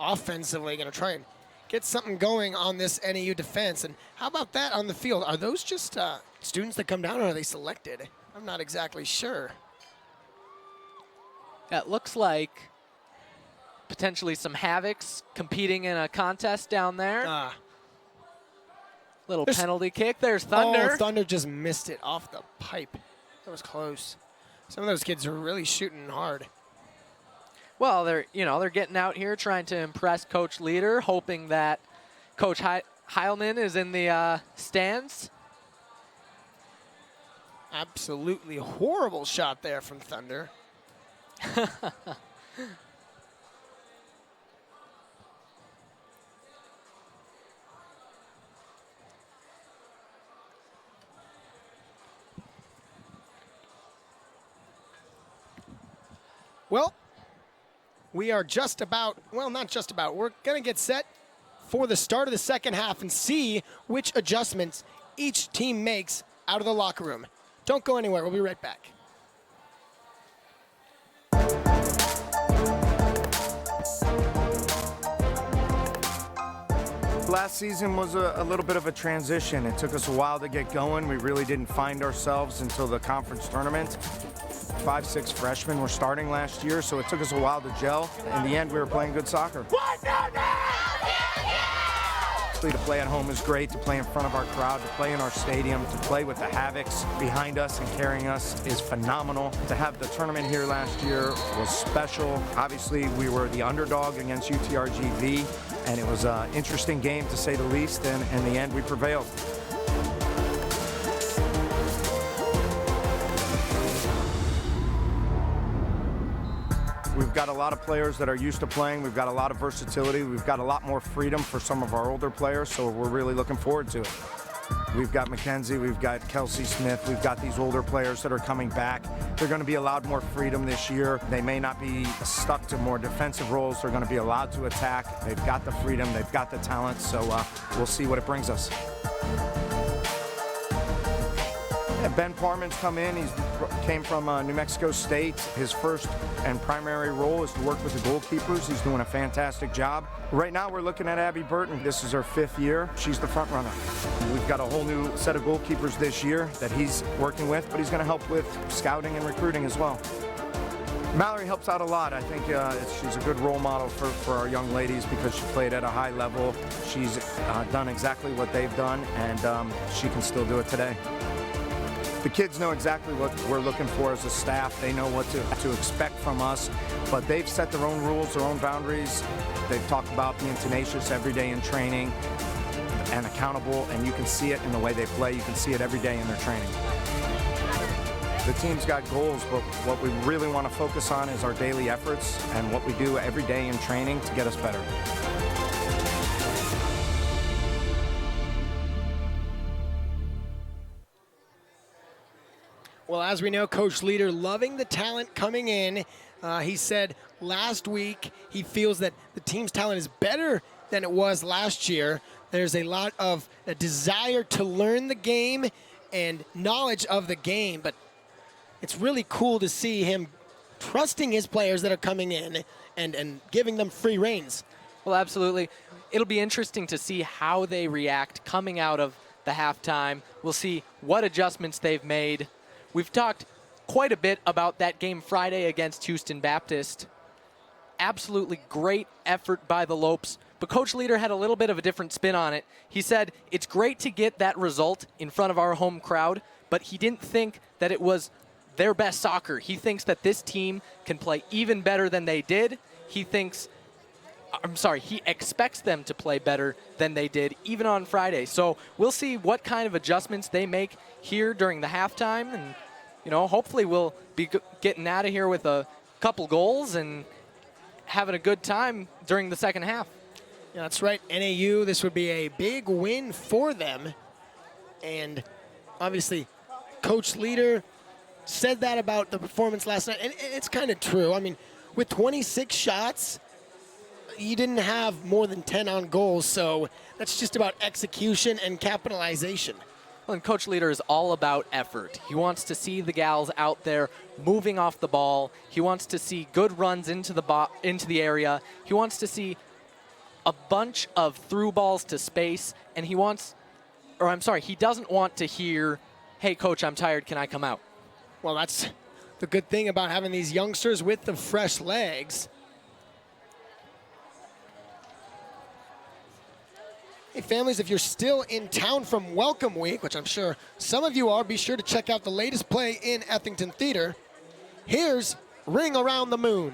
offensively, going to try and get something going on this NAU defense. And how about that on the field? Are those just students that come down, or are they selected? I'm not exactly sure. That looks like potentially some Havocs competing in a contest down there. Little penalty kick. There's Thunder. Oh, Thunder just missed it off the pipe. That was close. Some of those kids are really shooting hard. Well, they're getting out here trying to impress Coach Leader, hoping that Coach Heilman is in the stands. Absolutely horrible shot there from Thunder. Well, we are just about, well, not just about, we're going to get set for the start of the second half and see which adjustments each team makes out of the locker room. Don't go anywhere. We'll be right back. Last season was a little bit of a transition. It took us a while to get going. We really didn't find ourselves until the conference tournament. 5-6 freshmen were starting last year, so it took us a while to gel. In the end, we were playing good soccer. To play at home is great, to play in front of our crowd, to play in our stadium, to play with the Havocs behind us and carrying us is phenomenal. To have the tournament here last year was special. Obviously, we were the underdog against UTRGV, and it was an interesting game to say the least, and in the end, we prevailed. We've got a lot of players that are used to playing. We've got a lot of versatility. We've got a lot more freedom for some of our older players, so we're really looking forward to it. We've got Mackenzie, we've got Kelsey Smith, we've got these older players that are coming back. They're going to be allowed more freedom this year. They may not be stuck to more defensive roles. They're going to be allowed to attack. They've got the freedom, they've got the talent, so we'll see what it brings us. Ben Parman's come in. He came from New Mexico State. His first and primary role is to work with the goalkeepers. He's doing a fantastic job. Right now we're looking at Abby Burton. This is her 5th year. She's the front runner. We've got a whole new set of goalkeepers this year that he's working with, but he's going to help with scouting and recruiting as well. Mallory helps out a lot. I think she's a good role model for our young ladies because she played at a high level. She's done exactly what they've done, and she can still do it today. The kids know exactly what we're looking for as a staff. They know what to expect from us, but they've set their own rules, their own boundaries. They've talked about being tenacious every day in training and accountable, and you can see it in the way they play. You can see it every day in their training. The team's got goals, but what we really want to focus on is our daily efforts and what we do every day in training to get us better. Well, as we know, Coach Leader loving the talent coming in. He said last week he feels that the team's talent is better than it was last year. There's a lot of a desire to learn the game and knowledge of the game, but it's really cool to see him trusting his players that are coming in and giving them free reins. Well, absolutely. It'll be interesting to see how they react coming out of the halftime. We'll see what adjustments they've made. We've talked quite a bit about that game Friday against Houston Baptist. Absolutely great effort by the Lopes, but Coach Leader had a little bit of a different spin on it. He said, it's great to get that result in front of our home crowd, but he didn't think that it was their best soccer. He thinks that this team can play even better than they did. He expects them to play better than they did even on Friday. So we'll see what kind of adjustments they make here during the halftime, and hopefully we'll be getting out of here with a couple goals and having a good time during the second half. Yeah, that's right. NAU, this would be a big win for them. And obviously, Coach Leader said that about the performance last night, and it's kind of true. I mean, with 26 shots, you didn't have more than 10 on goals, so that's just about execution and capitalization. Well, and Coach Leader is all about effort. He wants to see the gals out there moving off the ball. He wants to see good runs into the area. He wants to see a bunch of through balls to space, and he doesn't want to hear, hey, coach, I'm tired, can I come out? Well, that's the good thing about having these youngsters with the fresh legs. Hey, families, if you're still in town from Welcome Week, which I'm sure some of you are, be sure to check out the latest play in Ethington Theater. Here's Ring Around the Moon.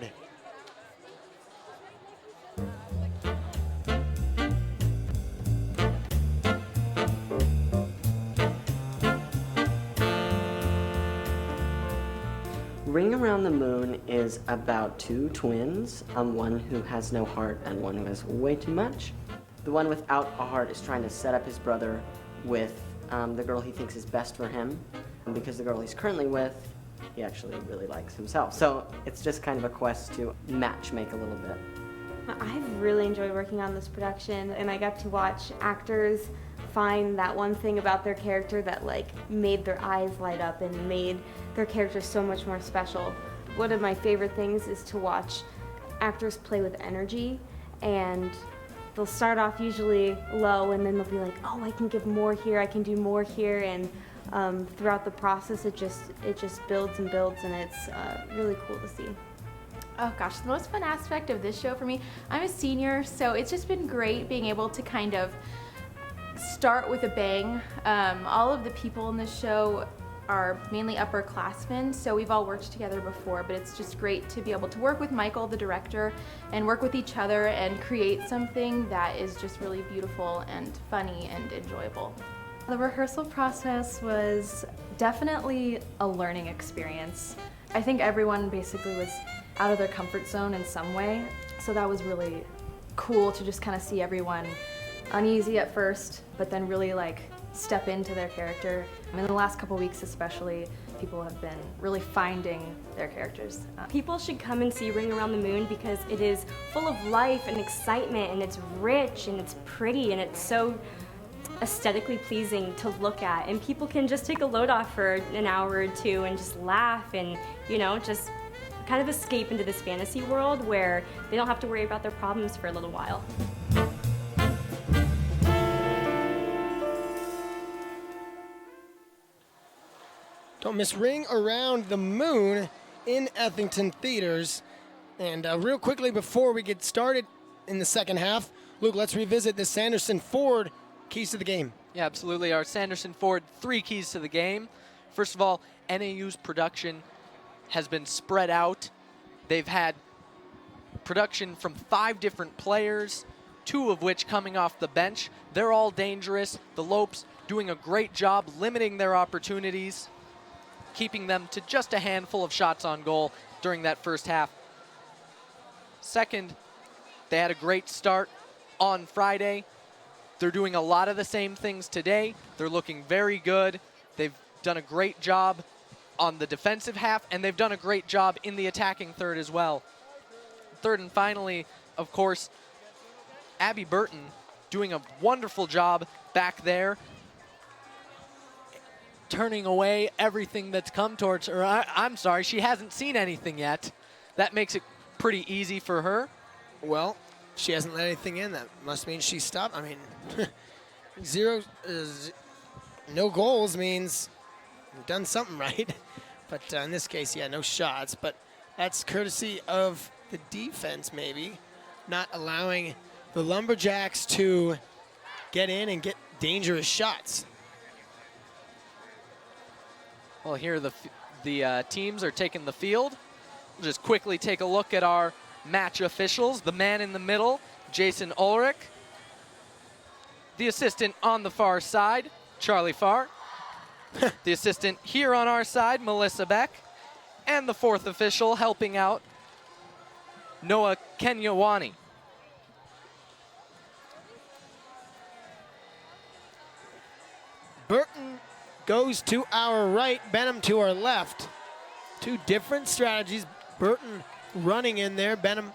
Ring Around the Moon is about two twins, one who has no heart and one who has way too much. The one without a heart is trying to set up his brother with the girl he thinks is best for him, and because the girl he's currently with, he actually really likes himself. So it's just kind of a quest to matchmake a little bit. I've really enjoyed working on this production, and I got to watch actors find that one thing about their character that made their eyes light up and made their character so much more special. One of my favorite things is to watch actors play with energy, and they'll start off usually low, and then they'll be like, oh, I can give more here, I can do more here, and throughout the process it just builds and builds, and it's really cool to see. Oh gosh, the most fun aspect of this show for me, I'm a senior, so it's just been great being able to kind of start with a bang. All of the people in this show are mainly upperclassmen, so we've all worked together before, but it's just great to be able to work with Michael, the director, and work with each other and create something that is just really beautiful and funny and enjoyable. The rehearsal process was definitely a learning experience. I think everyone basically was out of their comfort zone in some way, so that was really cool to just kind of see everyone uneasy at first, but then really step into their character. In the last couple weeks especially, people have been really finding their characters. People should come and see Ring Around the Moon because it is full of life and excitement, and it's rich and it's pretty and it's so aesthetically pleasing to look at, and people can just take a load off for an hour or two and just laugh and just kind of escape into this fantasy world where they don't have to worry about their problems for a little while. Don't miss Ring Around the Moon in Ethington Theaters. And real quickly before we get started in the second half, Luke, let's revisit the Sanderson Ford keys to the game. Yeah, absolutely. Our Sanderson Ford 3 keys to the game. First of all, NAU's production has been spread out. They've had production from 5 different players, 2 of which coming off the bench. They're all dangerous. The Lopes doing a great job limiting their opportunities. keeping them to just a handful of shots on goal during that first half. Second, they had a great start on Friday. They're doing a lot of the same things today. They're looking very good. They've done a great job on the defensive half, and they've done a great job in the attacking third as well. Third and finally, of course, Abby Burton doing a wonderful job back there, turning away everything that's come towards her. I'm sorry, she hasn't seen anything yet. That makes it pretty easy for her. Well, she hasn't let anything in. That must mean she stopped. I mean, no goals means you've done something right. But in this case, yeah, no shots. But that's courtesy of the defense, maybe, not allowing the Lumberjacks to get in and get dangerous shots. Well, here the teams are taking the field. We'll just quickly take a look at our match officials. The man in the middle, Jason Ulrich. The assistant on the far side, Charlie Farr. The assistant here on our side, Melissa Beck. And the fourth official helping out, Noah Kenyawani. Burton goes to our right, Benham to our left. Two different strategies. Burton running in there, Benham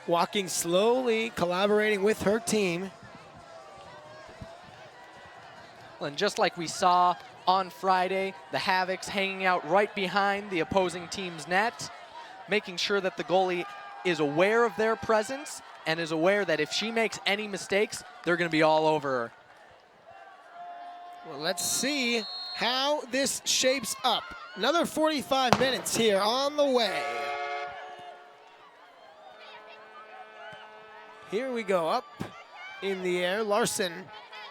walking slowly, collaborating with her team. And just like we saw on Friday, the Havocs hanging out right behind the opposing team's net, making sure that the goalie is aware of their presence and is aware that if she makes any mistakes, they're going to be all over her. Well, let's see how this shapes up. Another 45 minutes here on the way. Here we go, up in the air. Larson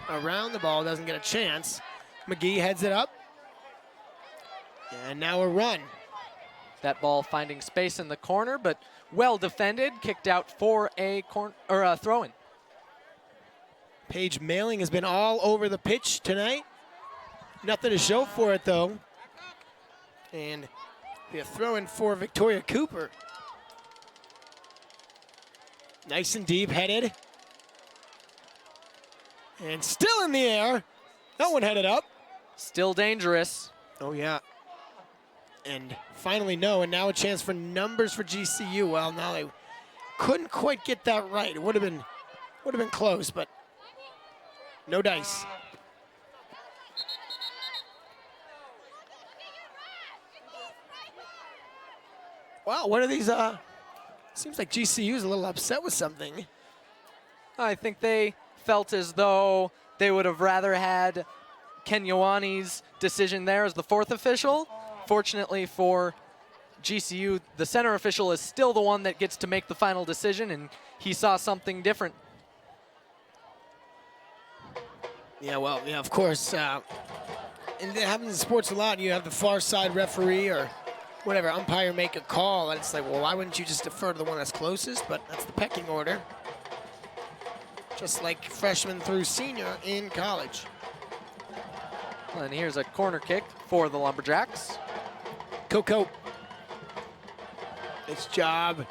around the ball, doesn't get a chance. McGee heads it up. And now a run. That ball finding space in the corner, but well defended, kicked out for a throw-in. Paige Mailing has been all over the pitch tonight. Nothing to show for it, though. And a throw-in for Victoria Cooper. Nice and deep headed. And still in the air. That one headed up. Still dangerous. Oh, yeah. And finally, no. And now a chance for numbers for GCU. Well, now they couldn't quite get that right. It would have been close, but no dice. Wow, what are these? Seems like GCU is a little upset with something. I think they felt as though they would have rather had Kenyawani's decision there as the fourth official. Fortunately for GCU, the center official is still the one that gets to make the final decision, and he saw something different. Yeah, well, yeah, of course. And it happens in sports a lot. You have the far side referee or whatever, umpire make a call, and it's like, well, why wouldn't you just defer to the one that's closest? But that's the pecking order. Just like freshman through senior in college. And here's a corner kick for the Lumberjacks. Coco. Nice job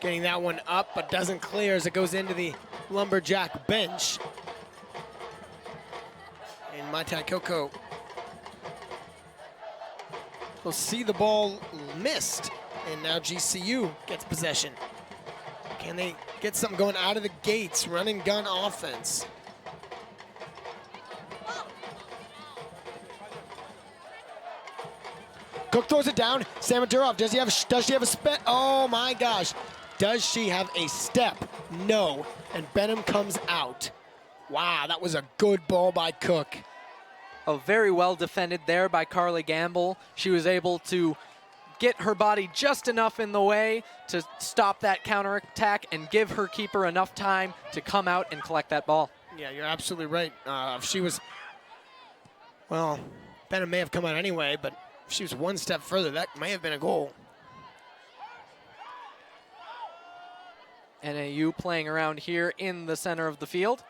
getting that one up, but doesn't clear as it goes into the Lumberjack bench. And Matai Coco will see the ball missed, and now GCU gets possession. Can they get something going out of the gates? Run and gun offense. Cook throws it down. Samadurov, does she have a spin? Oh my gosh. Does she have a step? No. And Benham comes out. Wow, that was a good ball by Cook. Oh, very well defended there by Carly Gamble. She was able to get her body just enough in the way to stop that counterattack and give her keeper enough time to come out and collect that ball. Yeah, you're absolutely right. If she was, well, Benham may have come out anyway, but if she was one step further, that may have been a goal. NAU playing around here in the center of the field.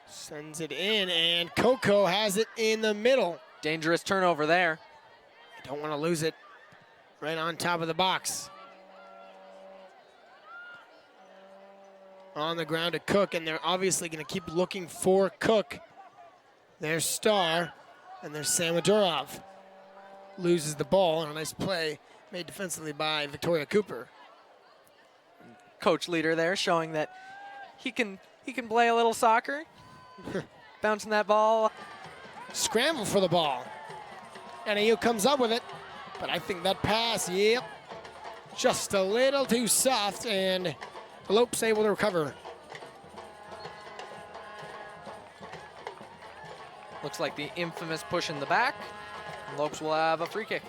Sends it in, and Coco has it in the middle. Dangerous turnover there. Don't want to lose it right on top of the box. On the ground to Cook, and they're obviously going to keep looking for Cook. Their star, and there's Samadurov. Loses the ball, and a nice play made defensively by Victoria Cooper. Coach leader there showing that he can play a little soccer. Bouncing that ball. Scramble for the ball. NAU comes up with it, but I think that pass, yep, just a little too soft, and Lopes able to recover. Looks like the infamous push in the back. Lopes will have a free kick.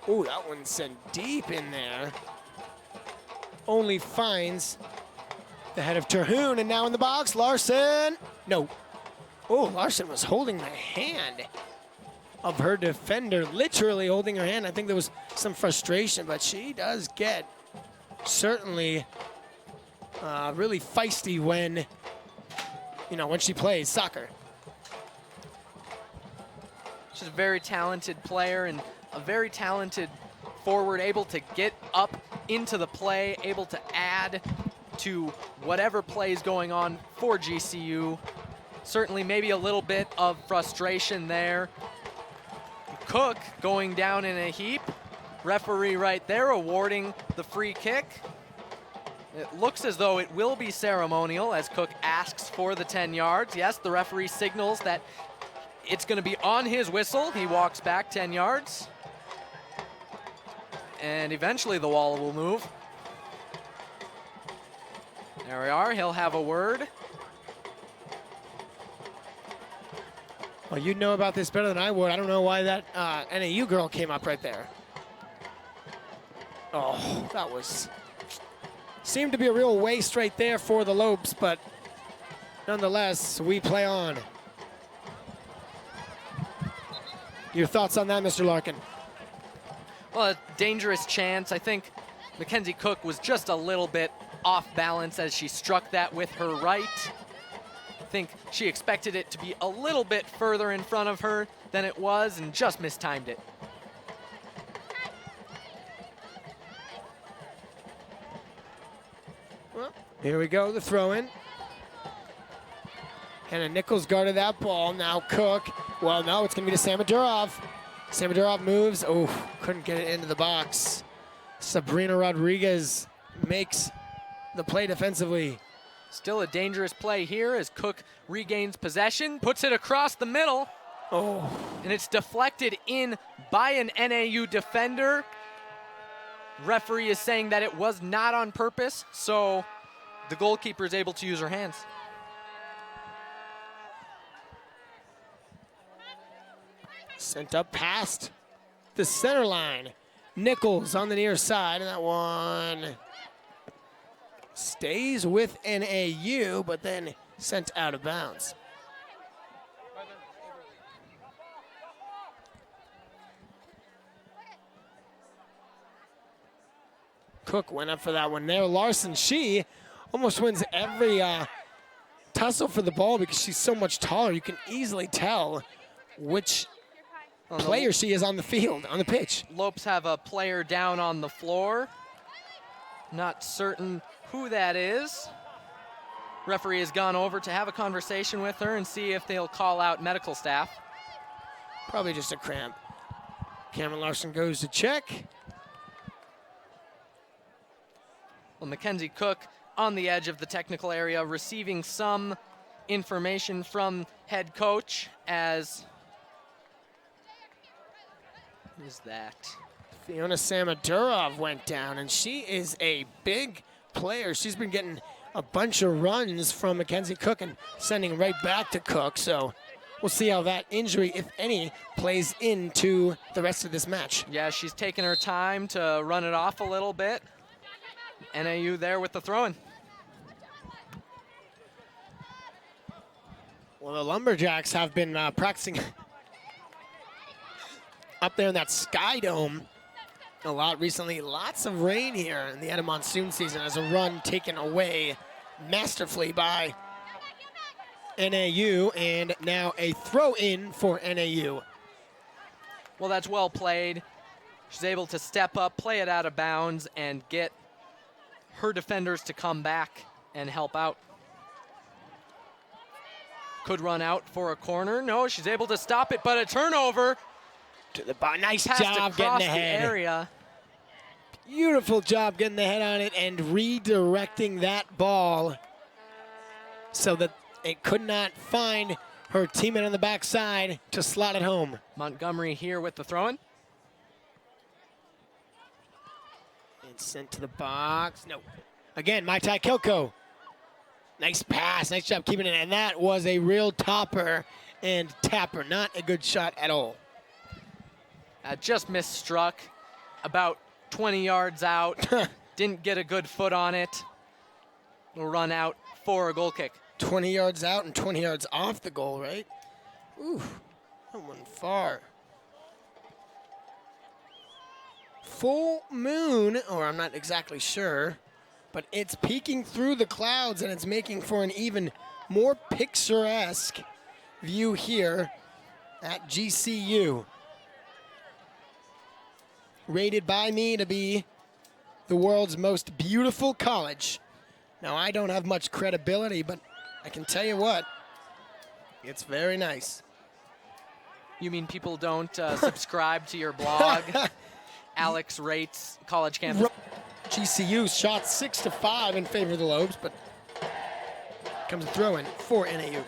Ooh, that one sent deep in there. Only finds the head of Terhune, and now in the box, Larson. No. Oh, Larson was holding the hand of her defender, literally holding her hand. I think there was some frustration, but she does get certainly really feisty when, when she plays soccer. She's a very talented player and a very talented forward, able to get up into the play, able to add to whatever play is going on for GCU. Certainly maybe a little bit of frustration there. Cook going down in a heap. Referee right there awarding the free kick. It looks as though it will be ceremonial as Cook asks for the 10 yards. Yes, the referee signals that it's going to be on his whistle. He walks back 10 yards. And eventually the wall will move. There we are. He'll have a word. Well, you'd know about this better than I would. I don't know why that NAU girl came up right there. Oh, that seemed to be a real waste right there for the Lopes, but nonetheless, we play on. Your thoughts on that, Mr. Larkin? Well, a dangerous chance. I think Mackenzie Cook was just a little bit off balance as she struck that with her right. I think she expected it to be a little bit further in front of her than it was and just mistimed it. Well, here we go, the throw in. Hannah Nichols guarded that ball. Now Cook. Well, no, it's going to be to Samadurov. Samadurov moves. Oh, couldn't get it into the box. Sabrina Rodriguez makes the play defensively. Still a dangerous play here as Cook regains possession, puts it across the middle. Oh. And it's deflected in by an NAU defender. Referee is saying that it was not on purpose, so the goalkeeper is able to use her hands. Sent up past the center line. Nichols on the near side, and that one stays with NAU, but then sent out of bounds. Cook went up for that one there. Larson, she almost wins every tussle for the ball because she's so much taller. You can easily tell which player she is on the field, on the pitch. Lopes have a player down on the floor. Not certain who that is. Referee has gone over to have a conversation with her and see if they'll call out medical staff. Probably just a cramp. Cameron Larson goes to check. Well, Mackenzie Cook on the edge of the technical area receiving some information from head coach as... What is that? Fiona Samadurov went down, and she is a big player. She's been getting a bunch of runs from Mackenzie Cook and sending right back to Cook. So we'll see how that injury, if any, plays into the rest of this match. Yeah, she's taking her time to run it off a little bit. NAU there with the throw-in. Well, the Lumberjacks have been practicing up there in that Sky Dome a lot recently. Lots of rain here in the end of monsoon season as a run taken away masterfully by NAU, and now a throw in for NAU. Well, that's well played. She's able to step up, play it out of bounds, and get her defenders to come back and help out. Could run out for a corner. No, she's able to stop it, but a turnover. To the bar. Nice Passed job across getting the ahead. area. Beautiful job getting the head on it and redirecting that ball so that it could not find her teammate on the backside to slot it home. Montgomery here with the throw-in. And sent to the box. No. Again, Mai Tai Kyoko. Nice pass. Nice job keeping it. And that was a real topper and tapper. Not a good shot at all. Just misstruck. About 20 yards out. Didn't get a good foot on it. Will run out for a goal kick. 20 yards out and 20 yards off the goal, right? Ooh, that went far. Full moon, or I'm not exactly sure, but it's peeking through the clouds and it's making for an even more picturesque view here at GCU. Rated by me to be the world's most beautiful college. Now, I don't have much credibility, but I can tell you what, it's very nice. You mean people don't subscribe to your blog? Alex rates college campus. GCU shot 6-5 in favor of the Lobes, but comes a throw-in for NAU.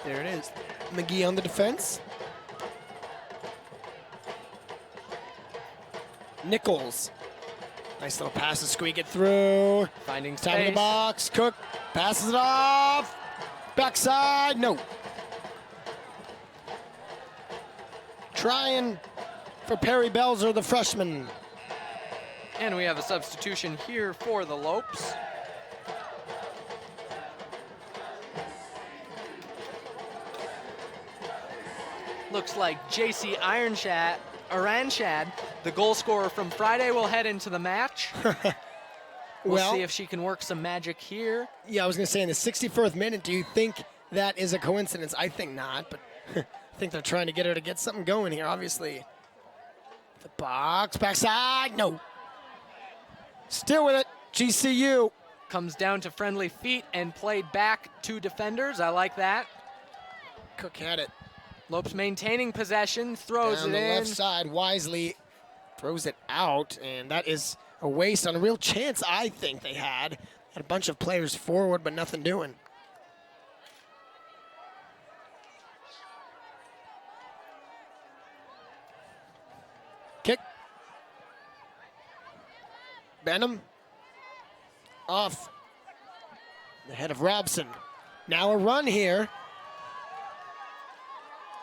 There it is. McGee on the defense. Nichols. Nice little pass to squeak it through. Finding Top of the space. box. Cook passes it off. Backside. No. Trying for Perry Belzer, the freshman. And we have a substitution here for the Lopes. Looks like JC Aranshad, the goal scorer from Friday, will head into the match. We'll see if she can work some magic here. Yeah, I was going to say in the 61st minute, do you think that is a coincidence? I think not, but I think they're trying to get her to get something going here, obviously. The box, backside, no. Still with it, GCU. Comes down to friendly feet and played back to defenders. I like that. Cook had it. Lopes maintaining possession, throws Down it the in. left side, wisely throws it out, and that is a waste on a real chance I think they had. Had a bunch of players forward, but nothing doing. Kick. Benham. Off. The head of Robson. Now a run here.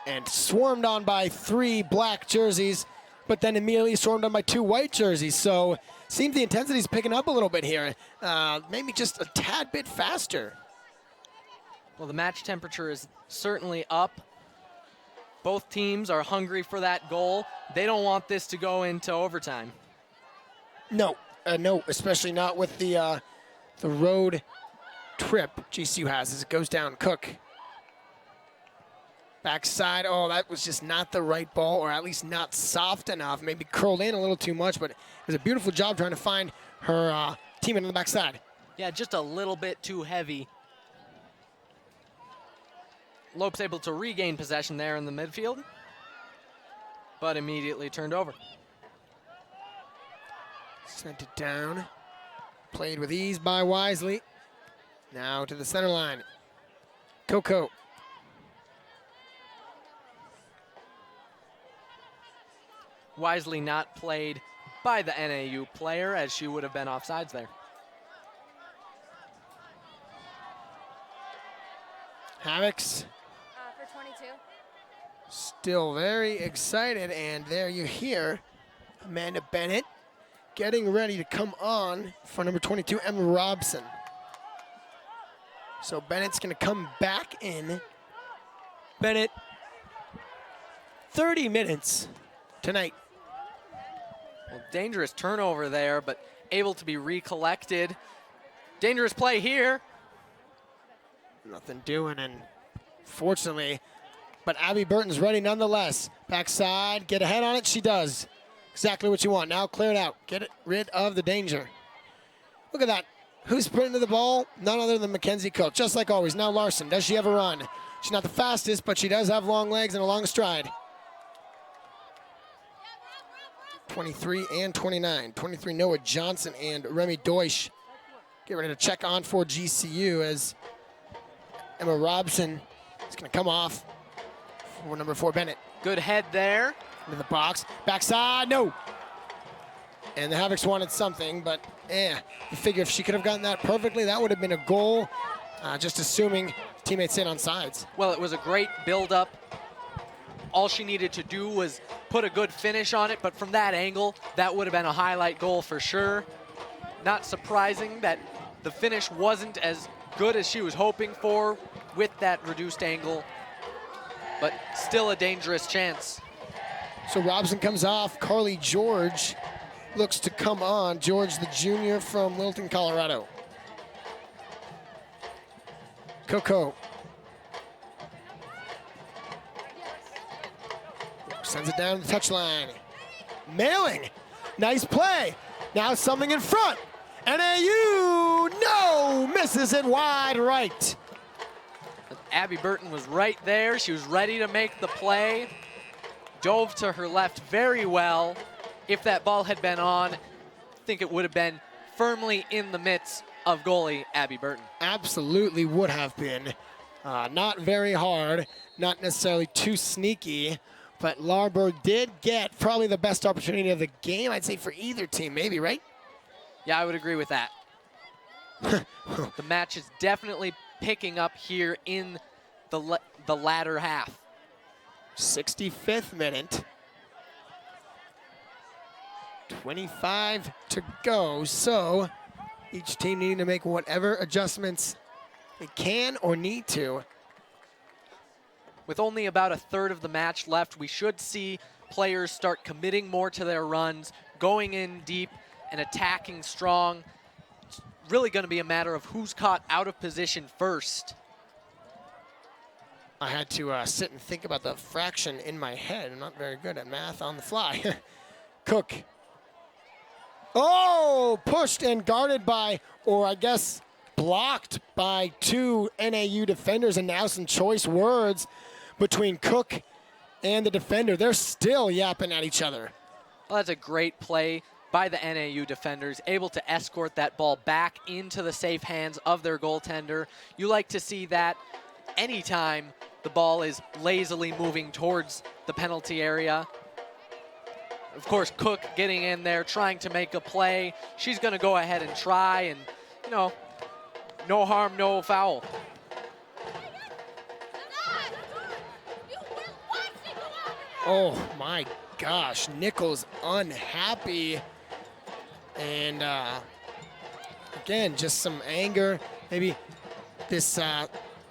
And swarmed on by 3 black jerseys, but then immediately swarmed on by 2 white jerseys. So seems the intensity's picking up a little bit here. Maybe just a tad bit faster. Well, the match temperature is certainly up. Both teams are hungry for that goal. They don't want this to go into overtime. No, no, especially not with the road trip GCU has as it goes down. Cook. Backside, oh, that was just not the right ball, or at least not soft enough. Maybe curled in a little too much, but it was a beautiful job trying to find her teammate on the backside. Yeah, just a little bit too heavy. Lopes able to regain possession there in the midfield, but immediately turned over. Sent it down. Played with ease by Wisely. Now to the center line. Coco. Wisely not played by the NAU player, as she would have been offsides there. Hammocks For 22. still very excited, and there you hear Amanda Bennett getting ready to come on for number 22, Emma Robson. So Bennett's going to come back in. Bennett 30 minutes tonight. Well, dangerous turnover there, but able to be recollected. Dangerous play here. Nothing doing, and fortunately, but Abby Burton's ready nonetheless. Backside, get ahead on it, she does. Exactly what you want. Now clear it out. Get it rid of the danger. Look at that. Who's sprinting to the ball? None other than Mackenzie Cook, just like always. Now Larson, does she have a run? She's not the fastest, but she does have long legs and a long stride. 23 and 29. 23 Noah Johnson and Remy Deutsch get ready to check on for GCU as Emma Robson is going to come off for number 4 Bennett. Good head there. Into the box. Backside, no. And the Havocs wanted something, but you figure if she could have gotten that perfectly, that would have been a goal. Just assuming teammates stayed on sides. Well, it was a great build-up. All she needed to do was put a good finish on it, but from that angle, that would have been a highlight goal for sure. Not surprising that the finish wasn't as good as she was hoping for with that reduced angle, but still a dangerous chance. So Robson comes off. Carly George looks to come on. George, the junior from Littleton, Colorado. Coco. Sends it down the touchline. Mailing. Nice play. Now something in front. NAU, no, misses it wide right. Abby Burton was right there. She was ready to make the play. Dove to her left very well. If that ball had been on, I think it would have been firmly in the midst of goalie Abby Burton. Absolutely would have been. Not very hard, not necessarily too sneaky, but Larberg did get probably the best opportunity of the game, I'd say, for either team, maybe, right? Yeah, I would agree with that. The match is definitely picking up here in the latter half. 65th minute. 25 to go, so each team needing to make whatever adjustments they can or need to. With only about a third of the match left, we should see players start committing more to their runs, going in deep and attacking strong. It's really going to be a matter of who's caught out of position first. I had to sit and think about the fraction in my head. I'm not very good at math on the fly. Cook. Oh, pushed and guarded by, or I guess blocked by 2 NAU defenders, and now some choice words between Cook and the defender. They're still yapping at each other. Well, that's a great play by the NAU defenders, able to escort that ball back into the safe hands of their goaltender. You like to see that anytime the ball is lazily moving towards the penalty area. Of course, Cook getting in there, trying to make a play. She's going to go ahead and try, and, you know, no harm, no foul. Oh my gosh, Nichols unhappy. And again, just some anger, maybe this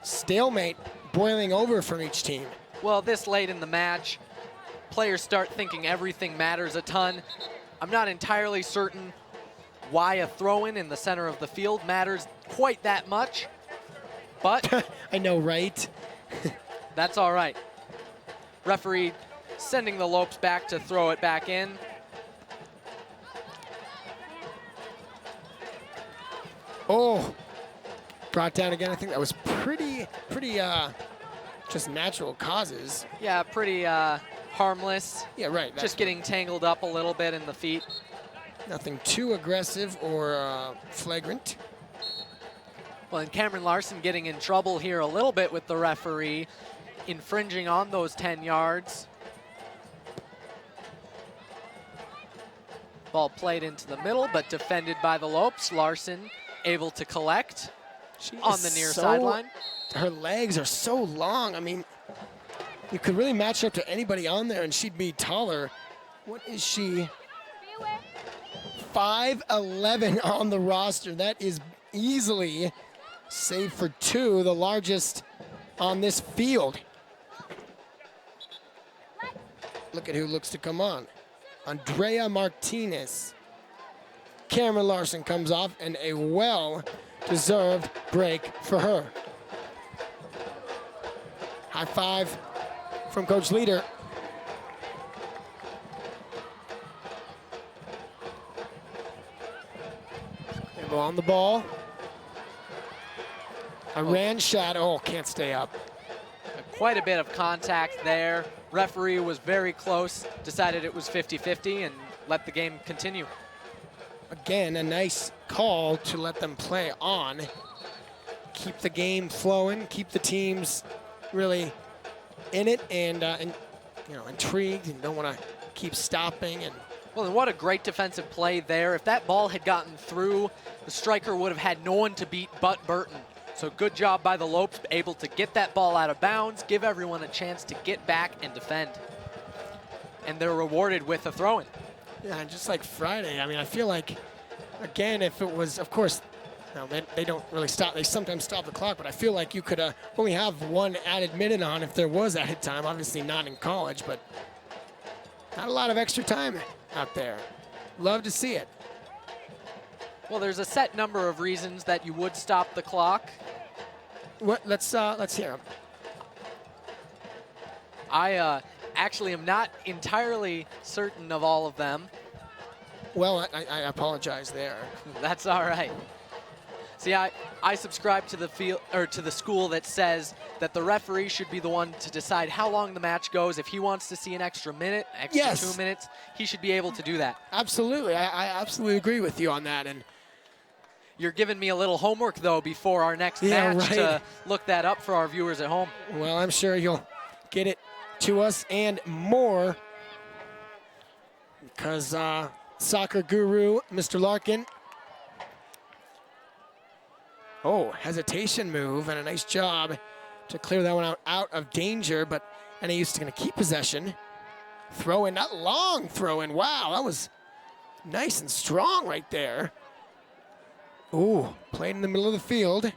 stalemate boiling over from each team. Well, this late in the match, players start thinking everything matters a ton. I'm not entirely certain why a throw-in in the center of the field matters quite that much, but I know, right? That's all right. Referee sending the Lopes back to throw it back in. Oh, brought down again. I think that was pretty just natural causes. Yeah, pretty harmless. Yeah, right. Just getting tangled up a little bit in the feet. Nothing too aggressive or flagrant. Well, and Cameron Larson getting in trouble here a little bit with the referee, infringing on those 10 yards. Ball played into the middle, but defended by the Lopes. Larson able to collect on the near sideline. Her legs are so long. I mean, you could really match up to anybody on there, and she'd be taller. What is she? 5'11" on the roster. That is easily, save for 2, the largest on this field. look at who looks to come on. Andrea Martinez. Cameron Larson comes off, and a well-deserved break for her. High five from Coach Leader. They on the ball. Iran shot, oh, can't stay up. Quite a bit of contact there. Referee was very close, decided it was 50-50 and let the game continue. Again, a nice call to let them play on. Keep the game flowing, keep the teams really in it and you know, intrigued and don't want to keep stopping. And well, and what a great defensive play there. If that ball had gotten through, the striker would have had no one to beat but Burton. So good job by the Lopes, able to get that ball out of bounds, give everyone a chance to get back and defend. And they're rewarded with a throw-in. yeah, just like Friday, I mean, I feel like, again, if it was, of course, no, they don't really stop. They sometimes stop the clock, but I feel like you could only have one added minute on if there was added time. Obviously not in college, but not a lot of extra time out there. Love to see it. Well, there's a set number of reasons that you would stop the clock. What? Let's hear them. I actually am not entirely certain of all of them. Well, I apologize there. That's all right. See, I subscribe to the school that says that the referee should be the one to decide how long the match goes. If he wants to see an extra minute, extra 2 minutes, he should be able to do that. Absolutely, I absolutely agree with you on that. And you're giving me a little homework though before our next match to look that up for our viewers at home. Well, I'm sure you'll get it to us and more because soccer guru Mr. Larkin. Oh, hesitation move and a nice job to clear that one out of danger, but NAU's going to keep possession. Throw in, not long throw in. Wow, that was nice and strong right there. Ooh, played in the middle of the field. That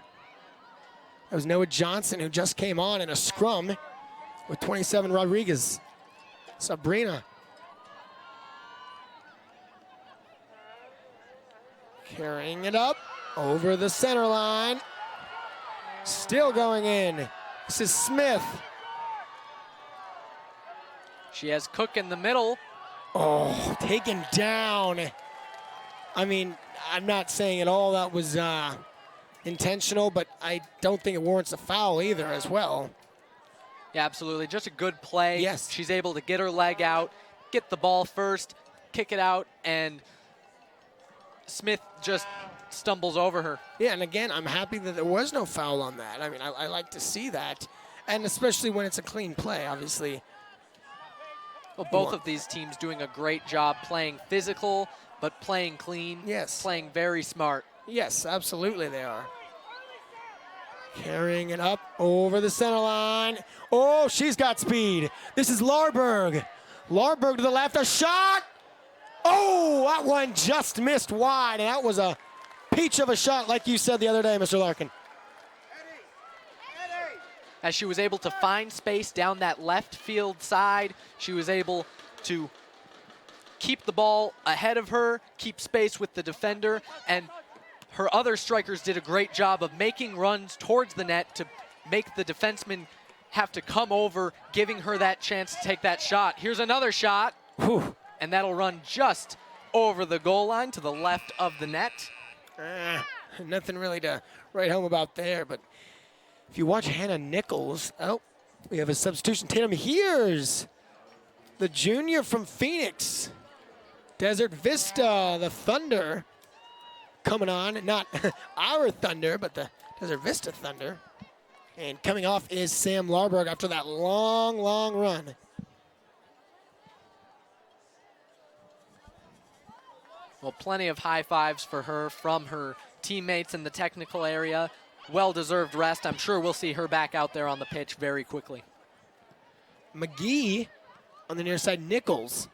was Noah Johnson who just came on in a scrum with 27 Rodriguez. Sabrina. Carrying it up. Over the center line. Still going in. This is Smith. She has Cook in the middle. Oh, taken down. I mean, I'm not saying at all that was intentional, but I don't think it warrants a foul either as well. Yeah, absolutely. Just a good play. Yes. She's able to get her leg out, get the ball first, kick it out, and Smith just stumbles over her. Yeah, and again, I'm happy that there was no foul on that. I mean, I like to see that, and especially when it's a clean play, obviously. Well, both of these teams doing a great job playing physical, but playing clean. Yes. Playing very smart. Yes, absolutely they are. Carrying it up over the center line. Oh, she's got speed. This is Larberg. Larberg to the left, a shot. Oh, that one just missed wide, and that was a peach of a shot, like you said the other day, Mr. Larkin. As she was able to find space down that left field side, she was able to keep the ball ahead of her, keep space with the defender, and her other strikers did a great job of making runs towards the net to make the defenseman have to come over, giving her that chance to take that shot. Here's another shot. Whew. And that'll run just over the goal line to the left of the net. Nothing really to write home about there, but if you watch Hannah Nichols, oh, we have a substitution. Tatum Hears, the junior from Phoenix. Desert Vista, the Thunder, coming on. Not our Thunder, but the Desert Vista Thunder. And coming off is Sam Larberg after that long, long run. Well, plenty of high fives for her from her teammates in the technical area. Well-deserved rest. I'm sure we'll see her back out there on the pitch very quickly. McGee on the near side, Nichols.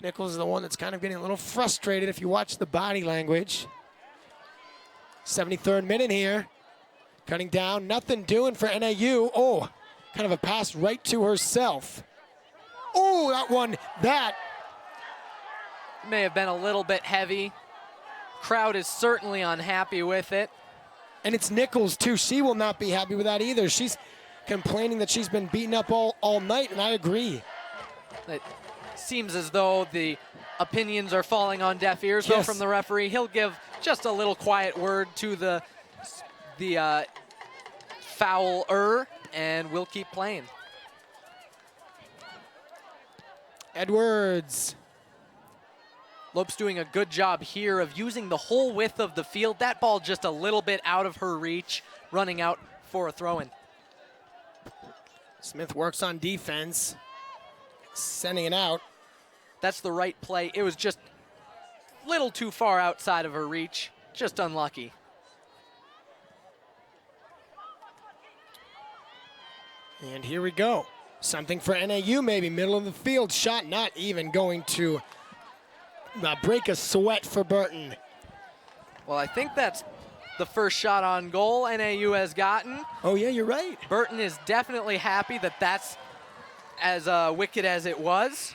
Nichols is the one that's kind of getting a little frustrated if you watch the body language. 73rd minute here. Cutting down, nothing doing for NAU. Oh, kind of a pass right to herself. Oh, that May have been a little bit heavy. Crowd is certainly unhappy with it. And it's Nichols, too. She will not be happy with that either. She's complaining that she's been beaten up all night, and I agree. It seems as though the opinions are falling on deaf ears, though, Yes. from the referee. He'll give just a little quiet word to the fouler, and we'll keep playing. Edwards. Lope's doing a good job here of using the whole width of the field. That ball just a little bit out of her reach, running out for a throw-in. Smith works on defense, sending it out. That's the right play. It was just a little too far outside of her reach. Just unlucky. And here we go. Something for NAU maybe. Middle of the field shot, not even going to break a sweat for Burton. Well, I think that's the first shot on goal NAU has gotten. Oh, yeah, you're right. Burton is definitely happy that that's as wicked as it was.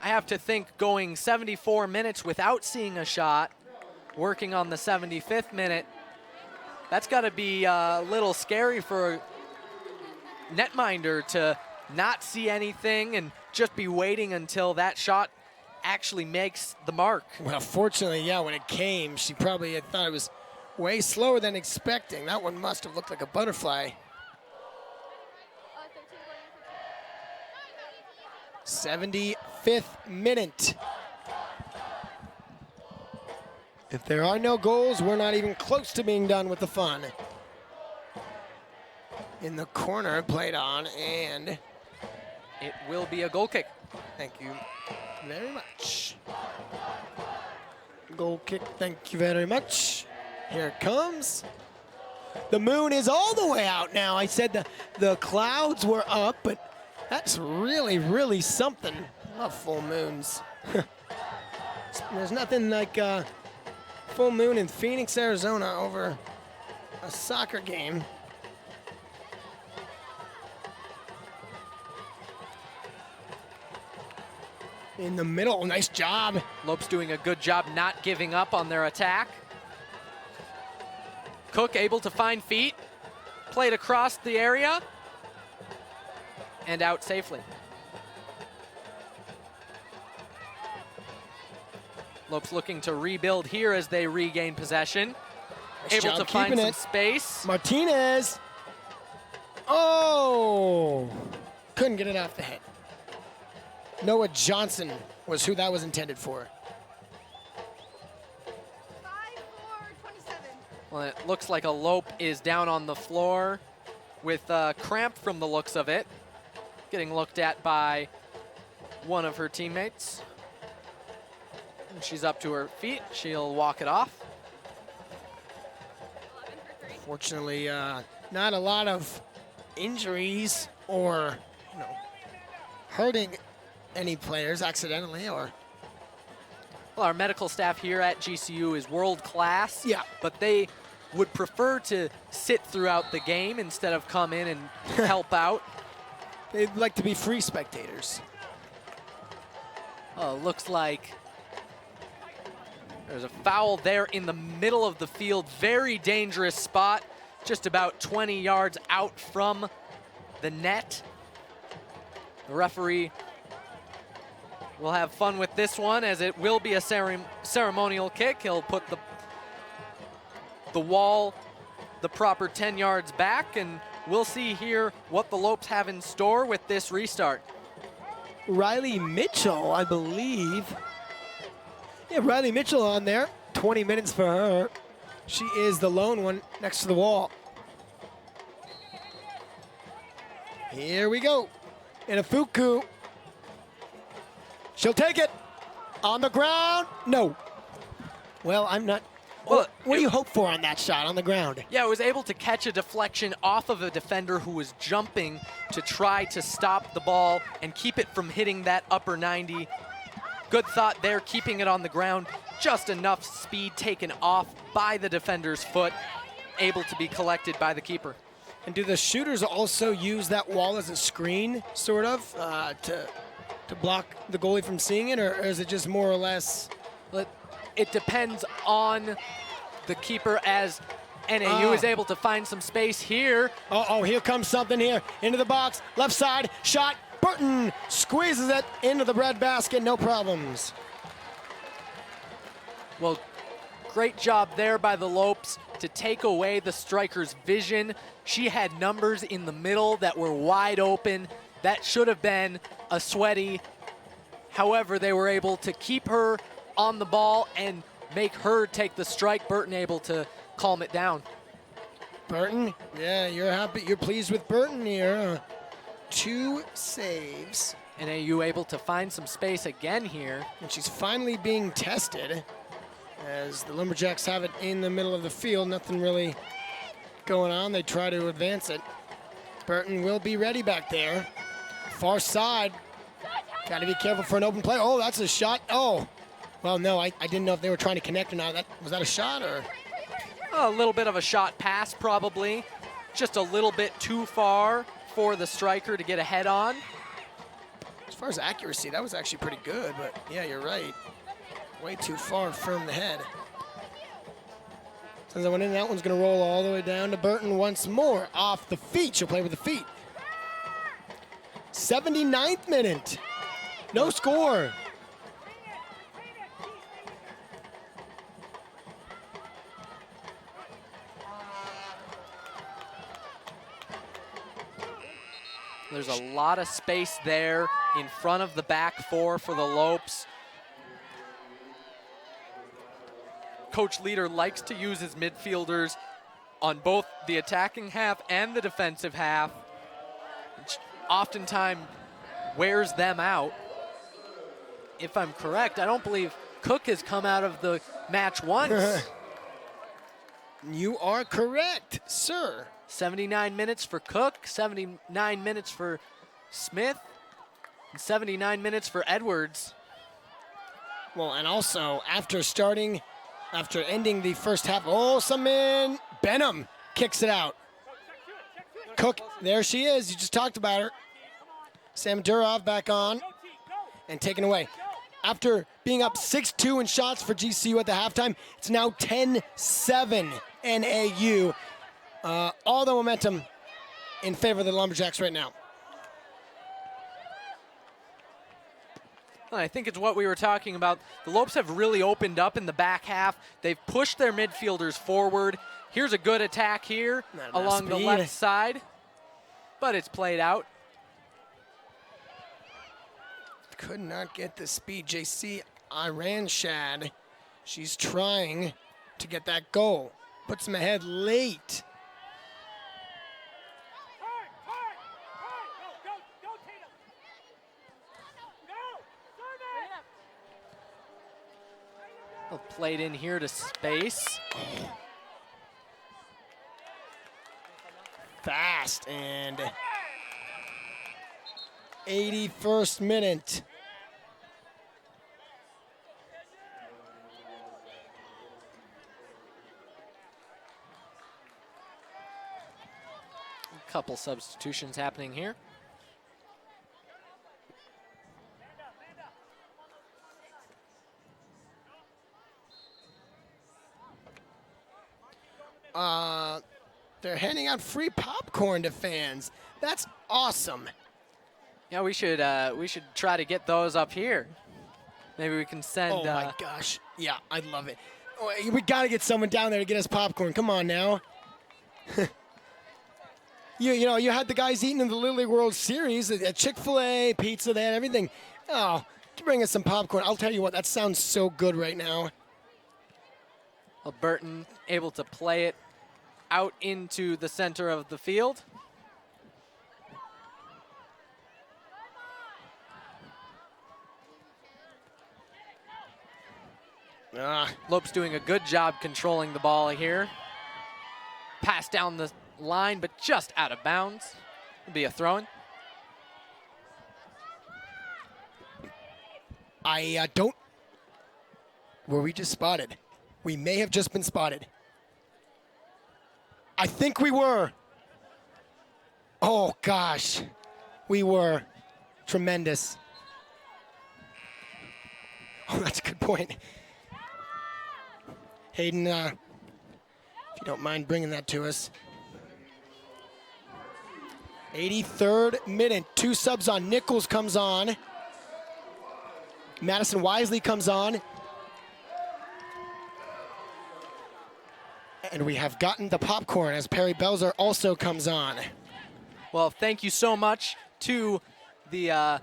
I have to think going 74 minutes without seeing a shot, working on the 75th minute, that's got to be a little scary for a netminder to not see anything and just be waiting until that shot actually makes the mark. Well, fortunately, yeah, when it came, she probably had thought it was way slower than expecting. That one must have looked like a butterfly. 75th minute. If there are no goals, we're not even close to being done with the fun. In the corner, played on, and it will be a goal kick. Thank you very much. Goal kick, thank you very much. Here it comes. The moon is all the way out now. I said the clouds were up, but that's really, really something. Love full moons. There's nothing like a full moon in Phoenix, Arizona over a soccer game. In the middle, nice job. Lope's doing a good job not giving up on their attack. Cook able to find feet, played across the area, and out safely. Lope's looking to rebuild here as they regain possession. Nice Able job to find keeping some it. space. Martinez. Oh! Couldn't get it off the head. Noah Johnson was who that was intended for. 5-4-27. Well, it looks like a Lope is down on the floor with cramp from the looks of it. Getting looked at by one of her teammates. And she's up to her feet. She'll walk it off. Fortunately, not a lot of injuries or hurting any players accidentally or. Well, our medical staff here at GCU is world class. Yeah. But they would prefer to sit throughout the game instead of come in and help out. They'd like to be free spectators. Oh, looks like there's a foul there in the middle of the field. Very dangerous spot, just about 20 yards out from the net. The referee will have fun with this one as it will be a ceremonial kick. He'll put the wall the proper 10 yards back, and we'll see here what the Lopes have in store with this restart. Riley Mitchell, I believe. Yeah, Riley Mitchell on there. 20 minutes for her. She is the lone one next to the wall. Here we go. Inafuku. She'll take it. On the ground. No. Well, I'm not. Well, what do you hope for on that shot on the ground? Yeah, it was able to catch a deflection off of a defender who was jumping to try to stop the ball and keep it from hitting that upper 90. Good thought there, keeping it on the ground. Just enough speed taken off by the defender's foot, able to be collected by the keeper. And do the shooters also use that wall as a screen, sort of, to to block the goalie from seeing it, or is it just more or less? It depends on the keeper as NAU is able to find some space here. Oh, here comes something here. Into the box, left side, shot. Burton squeezes it into the breadbasket, no problems. Well, great job there by the Lopes to take away the striker's vision. She had numbers in the middle that were wide open. That should have been a sweaty. However, they were able to keep her on the ball and make her take the strike. Burton able to calm it down. Burton, yeah, you're happy. You're pleased with Burton here. 2 saves. NAU able to find some space again here. And she's finally being tested as the Lumberjacks have it in the middle of the field. Nothing really going on. They try to advance it. Burton will be ready back there. Far side. Got to be careful for an open play. Oh, that's a shot. Oh, well, no, I didn't know if they were trying to connect or not. Was that a shot or? A little bit of a shot pass, probably. Just a little bit too far for the striker to get a head on. As far as accuracy, that was actually pretty good, but yeah, you're right. Way too far from the head. Since I went in, that one's going to roll all the way down to Burton once more. Off the feet. She'll play with the feet. 79th minute. No score. There's a lot of space there in front of the back four for the Lopes. Coach Leader likes to use his midfielders on both the attacking half and the defensive half, which oftentimes wears them out. If I'm correct, I don't believe Cook has come out of the match once. You are correct, sir. 79 minutes for Cook, 79 minutes for Smith, and 79 minutes for Edwards. Well, and also, after ending the first half, Benham kicks it out. Cook, there she is. You just talked about her. Sam Durov back on and taken away. After being up 6-2 in shots for GCU at the halftime, it's now 10-7 NAU. All the momentum in favor of the Lumberjacks right now. I think it's what we were talking about. The Lopes have really opened up in the back half. They've pushed their midfielders forward. Here's a good attack here along the left side, but it's played out. Could not get the speed. JC Iranshad, she's trying to get that goal. Puts him ahead late. Played in here to space. Fast, and 81st minute. A couple substitutions happening here. They're handing out free popcorn to fans. That's awesome. Yeah, we should try to get those up here. Maybe we can send. Oh my gosh! Yeah, I love it. Oh, we gotta get someone down there to get us popcorn. Come on now. you know, you had the guys eating in the Little League World Series, a Chick-fil-A, pizza, they had everything. Oh, bring us some popcorn. I'll tell you what, that sounds so good right now. Well, Burton able to play it out into the center of the field. Lopes doing a good job controlling the ball here. Pass down the line, but just out of bounds. It'll be a throw-in. Were we just spotted? We may have just been spotted. I think we were. Oh, gosh. We were. Tremendous. Oh, that's a good point. Hayden, if you don't mind bringing that to us. 83rd minute, 2 subs on. Nichols comes on. Madison Wisely comes on. And we have gotten the popcorn as Perry Belzer also comes on. Well, thank you so much to the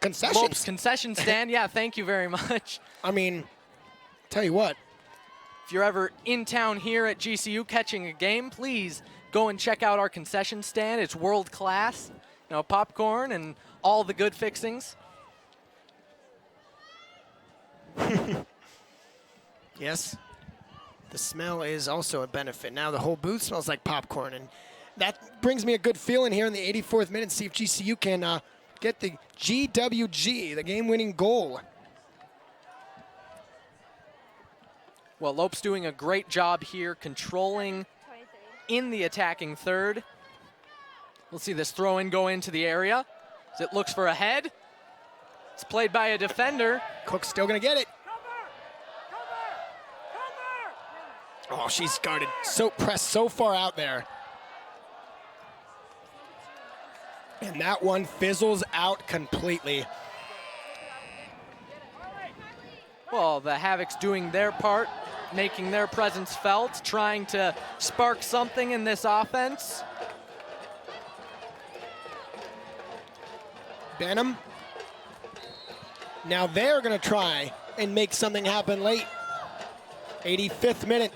concessions. Concession stand. Yeah, thank you very much. I mean, tell you what. If you're ever in town here at GCU catching a game, please go and check out our concession stand. It's world class. You know, popcorn and all the good fixings. Yes, the smell is also a benefit. Now the whole booth smells like popcorn, and that brings me a good feeling here in the 84th minute. See if GCU can get the GWG, the game-winning goal. Well, Lope's doing a great job here controlling in the attacking third. We'll see this throw-in go into the area as it looks for a head. It's played by a defender. Cook's still gonna get it. Oh, she's guarded, so pressed so far out there. And that one fizzles out completely. Well, the Havocs doing their part, making their presence felt, trying to spark something in this offense. Benham. Now they're gonna try and make something happen late. 85th minute.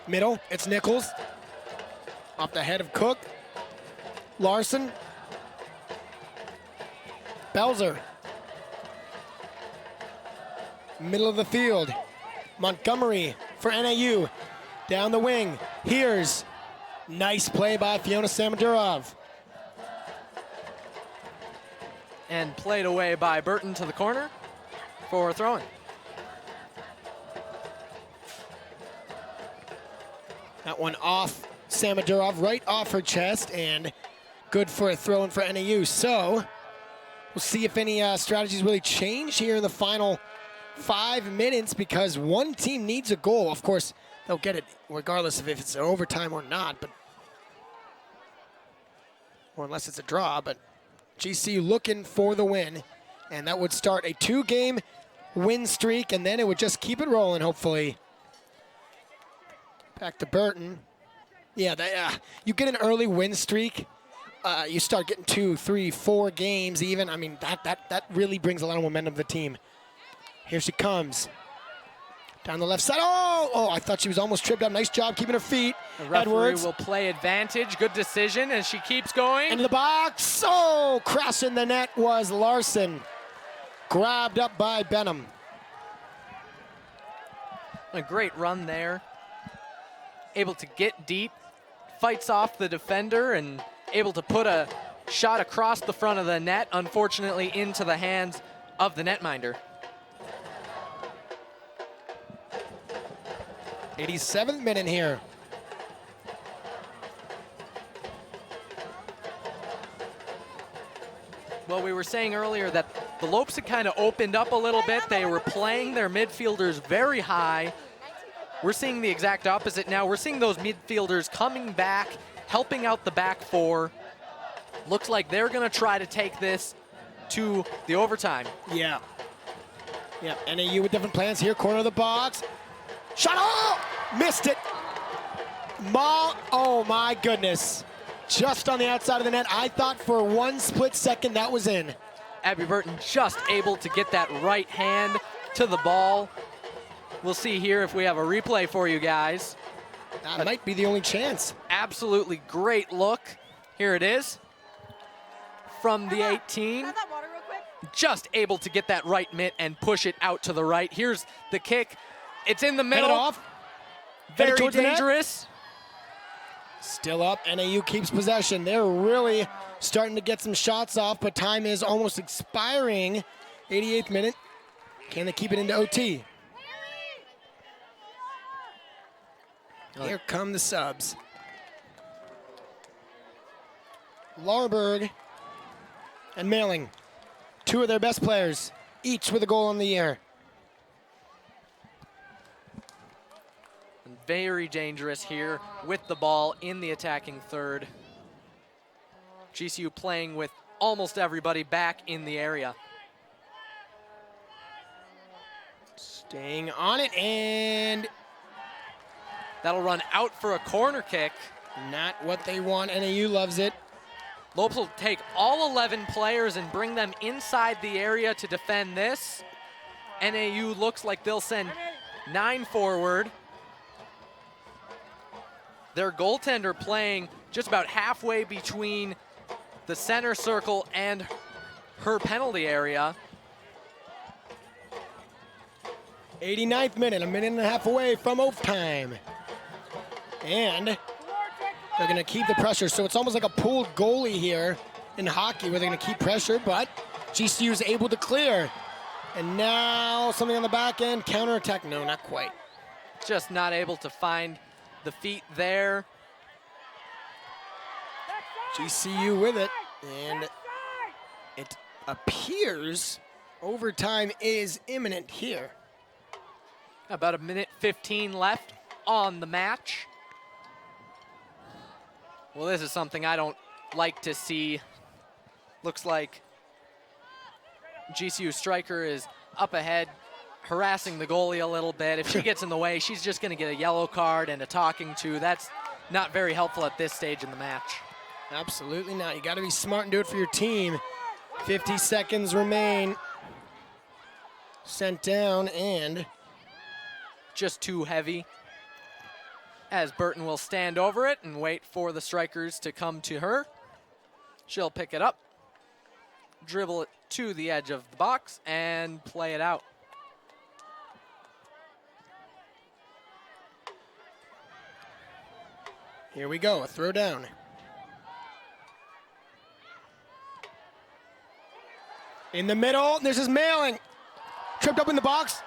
Middle, it's Nichols. Off the head of Cook. Larson. Belzer. Middle of the field. Montgomery for NAU. Down the wing. Here's nice play by Fiona Samadurov. And played away by Burton to the corner for throwing. That one off Samadurov, right off her chest, and good for a throw-in for NAU. So we'll see if any strategies really change here in the final 5 minutes, because one team needs a goal. Of course, they'll get it regardless of if it's overtime or not, but or unless it's a draw. But GCU looking for the win, and that would start a 2-game win streak, and then it would just keep it rolling, hopefully. Back to Burton. Yeah, you get an early win streak, you start getting 2, 3, 4 games even. I mean, that really brings a lot of momentum to the team. Here she comes. Down the left side. Oh, I thought she was almost tripped up. Nice job keeping her feet. The referee Edwards will play advantage. Good decision as she keeps going. into the box. Oh, crashing the net was Larson. Grabbed up by Benham. A great run there. Able to get deep, fights off the defender, and able to put a shot across the front of the net, unfortunately into the hands of the netminder. 87th minute here. Well, we were saying earlier that the Lopes had kind of opened up a little bit. They were playing their midfielders very high. We're seeing the exact opposite now. We're seeing those midfielders coming back, helping out the back four. Looks like they're going to try to take this to the overtime. Yeah. Yeah, NAU with different plans here. Corner of the box. Shot, oh! Missed it. Oh my goodness. Just on the outside of the net. I thought for one split second that was in. Abby Burton just able to get that right hand to the ball. We'll see here if we have a replay for you guys. That might be the only chance. Absolutely great look. Here it is. From the 18. Grab that water real quick. Just able to get that right mitt and push it out to the right. Here's the kick. It's in the middle. Headed off. Very Headed towards the net. dangerous. Still up. NAU keeps possession. They're really starting to get some shots off, but time is almost expiring. 88th minute. Can they keep it into OT? Here come the subs. Larberg and Mailing, two of their best players, each with a goal on the year. Very dangerous here with the ball in the attacking third. GCU playing with almost everybody back in the area. Staying on it, and that'll run out for a corner kick. Not what they want. NAU loves it. Lopes will take all 11 players and bring them inside the area to defend this. NAU looks like they'll send 9 forward. Their goaltender playing just about halfway between the center circle and her penalty area. 89th minute, a minute and a half away from overtime. And they're going to keep the pressure. So it's almost like a pooled goalie here in hockey where they're going to keep pressure, but GCU is able to clear. And now something on the back end, counterattack. No, not quite. Just not able to find the feet there. GCU with it, and it appears overtime is imminent here. About a minute 15 left on the match. Well, this is something I don't like to see. Looks like GCU striker is up ahead, harassing the goalie a little bit. If she gets in the way, she's just going to get a yellow card and a talking to. That's not very helpful at this stage in the match. Absolutely not. You got to be smart and do it for your team. 50 seconds remain. Sent down, and just too heavy, as Burton will stand over it and wait for the strikers to come to her. She'll pick it up, dribble it to the edge of the box, and play it out. Here we go, a throw down. In the middle, this is Mailing. Tripped up in the box.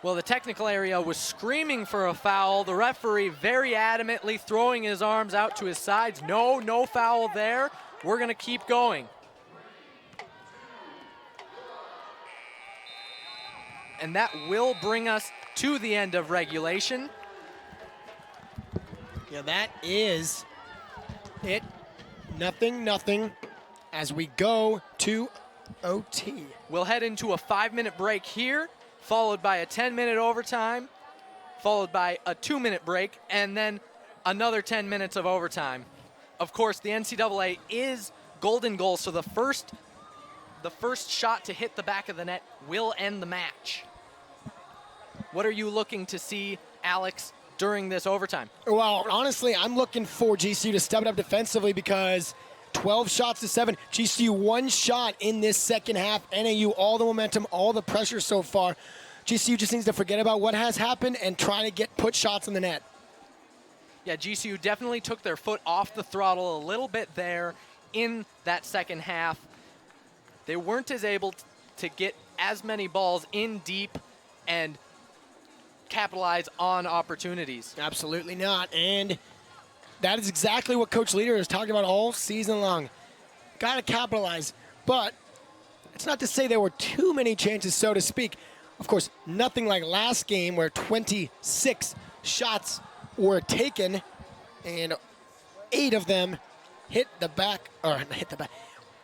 Well, the technical area was screaming for a foul. The referee very adamantly throwing his arms out to his sides. No foul there. We're going to keep going. And that will bring us to the end of regulation. Yeah, that is it. 0-0 as we go to OT. We'll head into a 5-minute break here, followed by a 10-minute overtime, followed by a 2-minute break, and then another 10 minutes of overtime. Of course, the NCAA is golden goal, so the first shot to hit the back of the net will end the match. What are you looking to see, Alex, during this overtime? Well, honestly, I'm looking for GCU to step it up defensively because 12 shots to 7. GCU one shot in this second half. NAU all the momentum, all the pressure so far. GCU just needs to forget about what has happened and try to put shots in the net. Yeah, GCU definitely took their foot off the throttle a little bit there in that second half. They weren't as able to get as many balls in deep and capitalize on opportunities. Absolutely not. And that is exactly what Coach Leader has talked about all season long. Got to capitalize. But it's not to say there were too many chances, so to speak. Of course, nothing like last game where 26 shots were taken and 8 of them hit the back,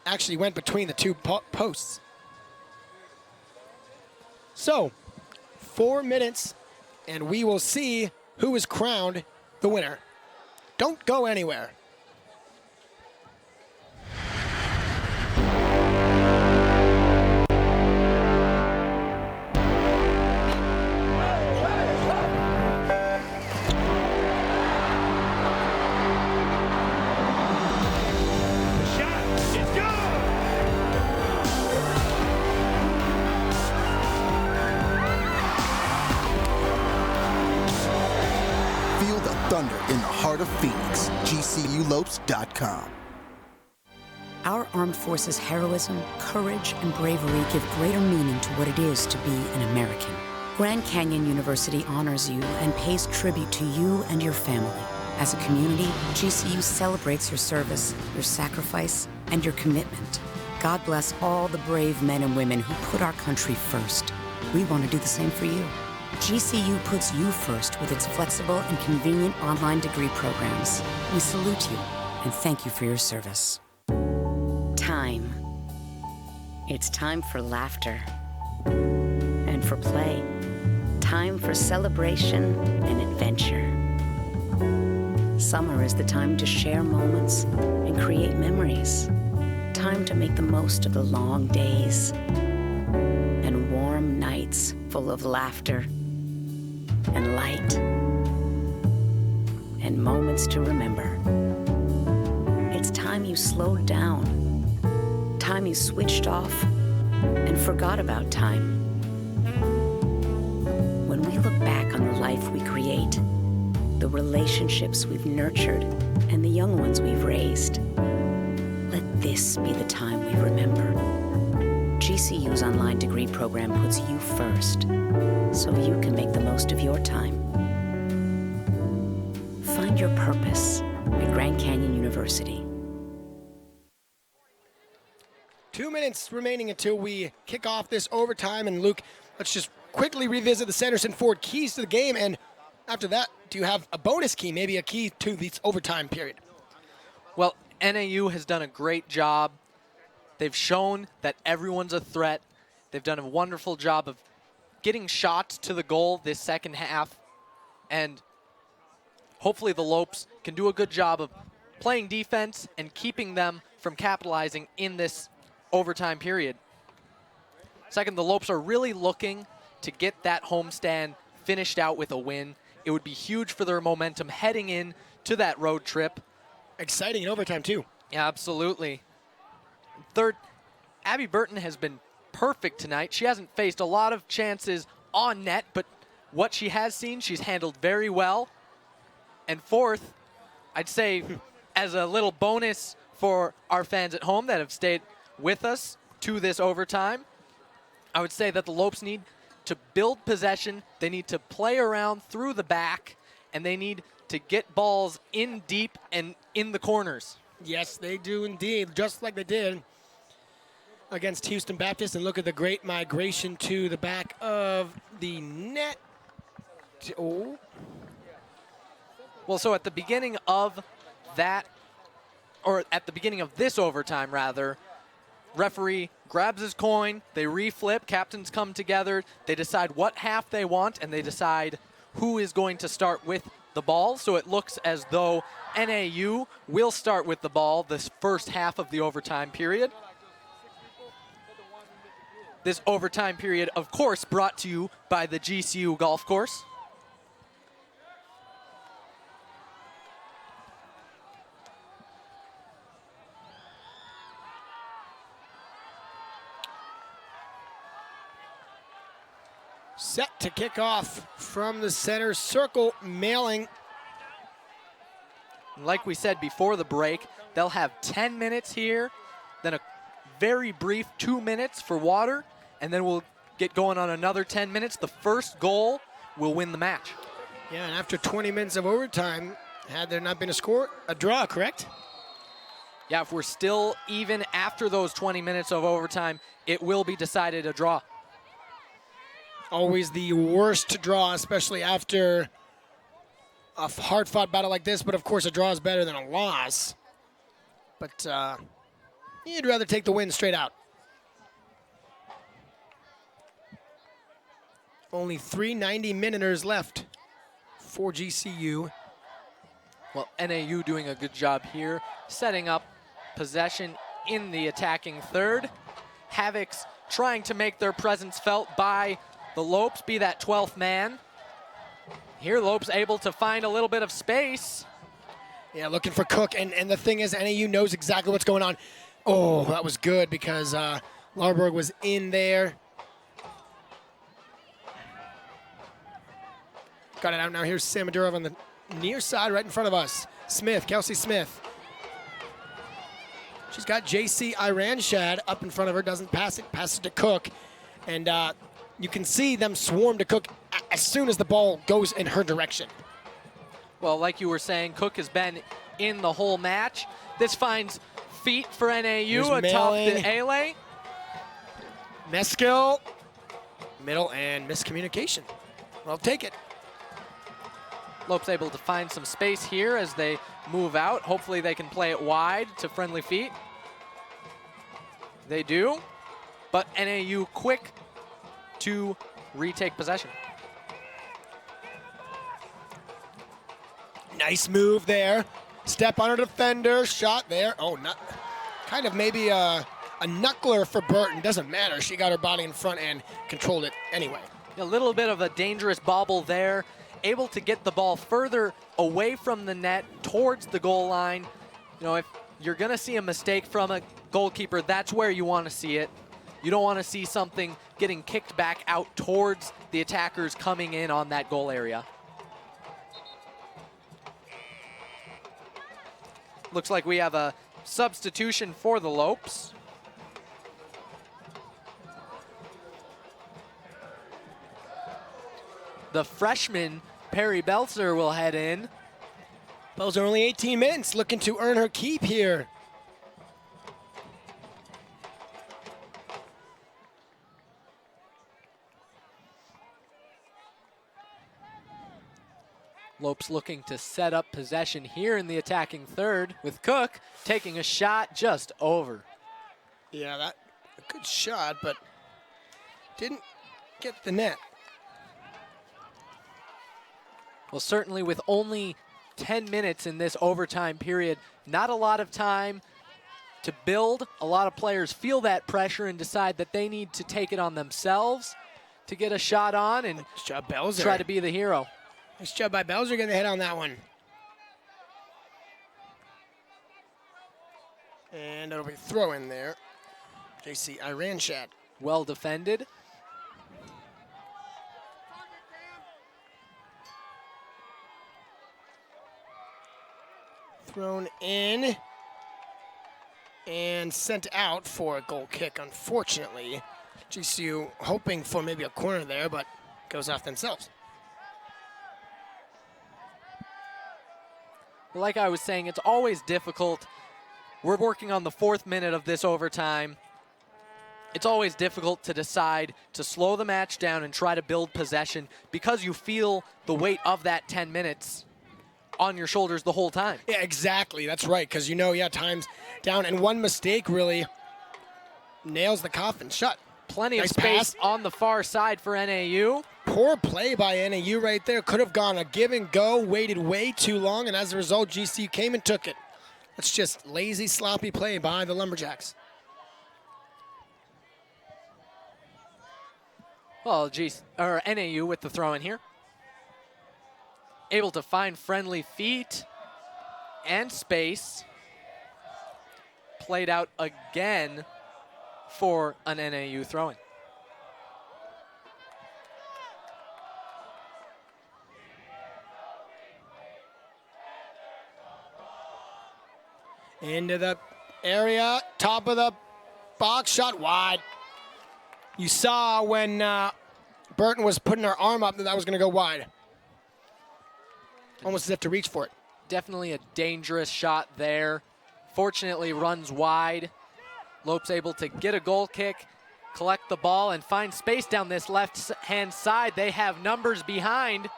actually went between the two posts. So, 4 minutes, and we will see who is crowned the winner. Don't go anywhere. Thunder in the heart of Phoenix. GCULopes.com. Our armed forces' heroism, courage, and bravery give greater meaning to what it is to be an American. Grand Canyon University honors you and pays tribute to you and your family. As a community, GCU celebrates your service, your sacrifice, and your commitment. God bless all the brave men and women who put our country first. We want to do the same for you. GCU puts you first with its flexible and convenient online degree programs. We salute you and thank you for your service. Time. It's time for laughter and for play. Time for celebration and adventure. Summer is the time to share moments and create memories. Time to make the most of the long days and warm nights full of laughter and light and moments to remember. It's time you slowed down, time you switched off and forgot about time. When we look back on the life we create, the relationships we've nurtured, and the young ones we've raised, let this be the time we remember. GCU's online degree program puts you first, so you can make the most of your time. Find your purpose at Grand Canyon University. 2 minutes remaining until we kick off this overtime. And Luke, let's just quickly revisit the Sanderson Ford keys to the game. And after that, do you have a bonus key, maybe a key to this overtime period? Well, NAU has done a great job. They've shown that everyone's a threat. They've done a wonderful job of getting shots to the goal this second half. And hopefully the Lopes can do a good job of playing defense and keeping them from capitalizing in this overtime period. Second, the Lopes are really looking to get that homestand finished out with a win. It would be huge for their momentum heading in to that road trip. Exciting in overtime, too. Yeah, absolutely. Third, Abby Burton has been perfect tonight. She hasn't faced a lot of chances on net, but what she has seen, she's handled very well. And fourth, I'd say as a little bonus for our fans at home that have stayed with us to this overtime, I would say that the Lopes need to build possession. They need to play around through the back, and they need to get balls in deep and in the corners. Yes, they do indeed, just like they did against Houston Baptist. And look at the great migration to the back of the net. Oh. Well, so at the beginning of that, or at the beginning of this overtime, rather, referee grabs his coin, they reflip, captains come together, they decide what half they want, and they decide who is going to start with the ball. So it looks as though NAU will start with the ball this first half of the overtime period. This overtime period, of course, brought to you by the GCU golf course. Set to kick off from the center circle, mailing. Like we said before the break, they'll have 10 minutes here, then a very brief 2 minutes for water, and then we'll get going on another 10 minutes. The first goal will win the match. Yeah, and after 20 minutes of overtime, had there not been a score, a draw, correct? Yeah, if we're still even after those 20 minutes of overtime, it will be decided a draw. Always the worst draw, especially after a hard-fought battle like this. But, of course, a draw is better than a loss. But you'd rather take the win straight out. Only 3 90-minuters left for GCU. Well, NAU doing a good job here, setting up possession in the attacking third. Havocs trying to make their presence felt by the Lopes, be that 12th man. Here, Lopes able to find a little bit of space. Yeah, looking for Cook, and the thing is, NAU knows exactly what's going on. Oh, that was good because Larberg was in there. Got it out now. Here's Samadurov on the near side right in front of us. Smith, Kelsey Smith. She's got JC Iranshad up in front of her, doesn't pass it, passes to Cook. And you can see them swarm to Cook as soon as the ball goes in her direction. Well, like you were saying, Cook has been in the whole match. This finds feet for NAU atop the A-lay. Meskill, middle, and miscommunication. Well, take it. Lopes able to find some space here as they move out. Hopefully they can play it wide to friendly feet. They do, but NAU quick to retake possession. Nice move there. Step on a defender, shot there. Oh, not kind of maybe a knuckler for Burton. Doesn't matter. She got her body in front and controlled it anyway. A little bit of a dangerous bobble there. Able to get the ball further away from the net towards the goal line. You know, if you're going to see a mistake from a goalkeeper, that's where you want to see it. You don't want to see something getting kicked back out towards the attackers coming in on that goal area. Looks like we have a substitution for the Lopes. The freshman, Perry Belzer, will head in. Belzer only 18 minutes, looking to earn her keep here. Lopes looking to set up possession here in the attacking third, with Cook taking a shot just over. Yeah, that a good shot, but didn't get the net. Well, certainly with only 10 minutes in this overtime period, not a lot of time to build. A lot of players feel that pressure and decide that they need to take it on themselves to get a shot on and nice job, Belzer. Try to be the hero. Nice job by Belzer getting the hit on that one. And it'll be throw in there. JC Iranshad. Well defended. Thrown in and sent out for a goal kick, unfortunately. GCU hoping for maybe a corner there, but goes off themselves. Like I was saying, it's always difficult. We're working on the 4th minute of this overtime. It's always difficult to decide to slow the match down and try to build possession because you feel the weight of that 10 minutes on your shoulders the whole time. Yeah, exactly. That's right, because you know, yeah, time's down, and one mistake really nails the coffin shut. Plenty nice of space pass on the far side for NAU. Poor play by NAU right there. Could have gone a give and go, waited way too long, and as a result, GCU came and took it. That's just lazy, sloppy play by the Lumberjacks. Well, NAU with the throw in here. Able to find friendly feet and space. Played out again for an NAU throw-in. Into the area, top of the box, shot wide. You saw when Burton was putting her arm up that was going to go wide. Almost as if to reach for it. Definitely a dangerous shot there. Fortunately, runs wide. Lopes able to get a goal kick, collect the ball, and find space down this left-hand side. They have numbers behind.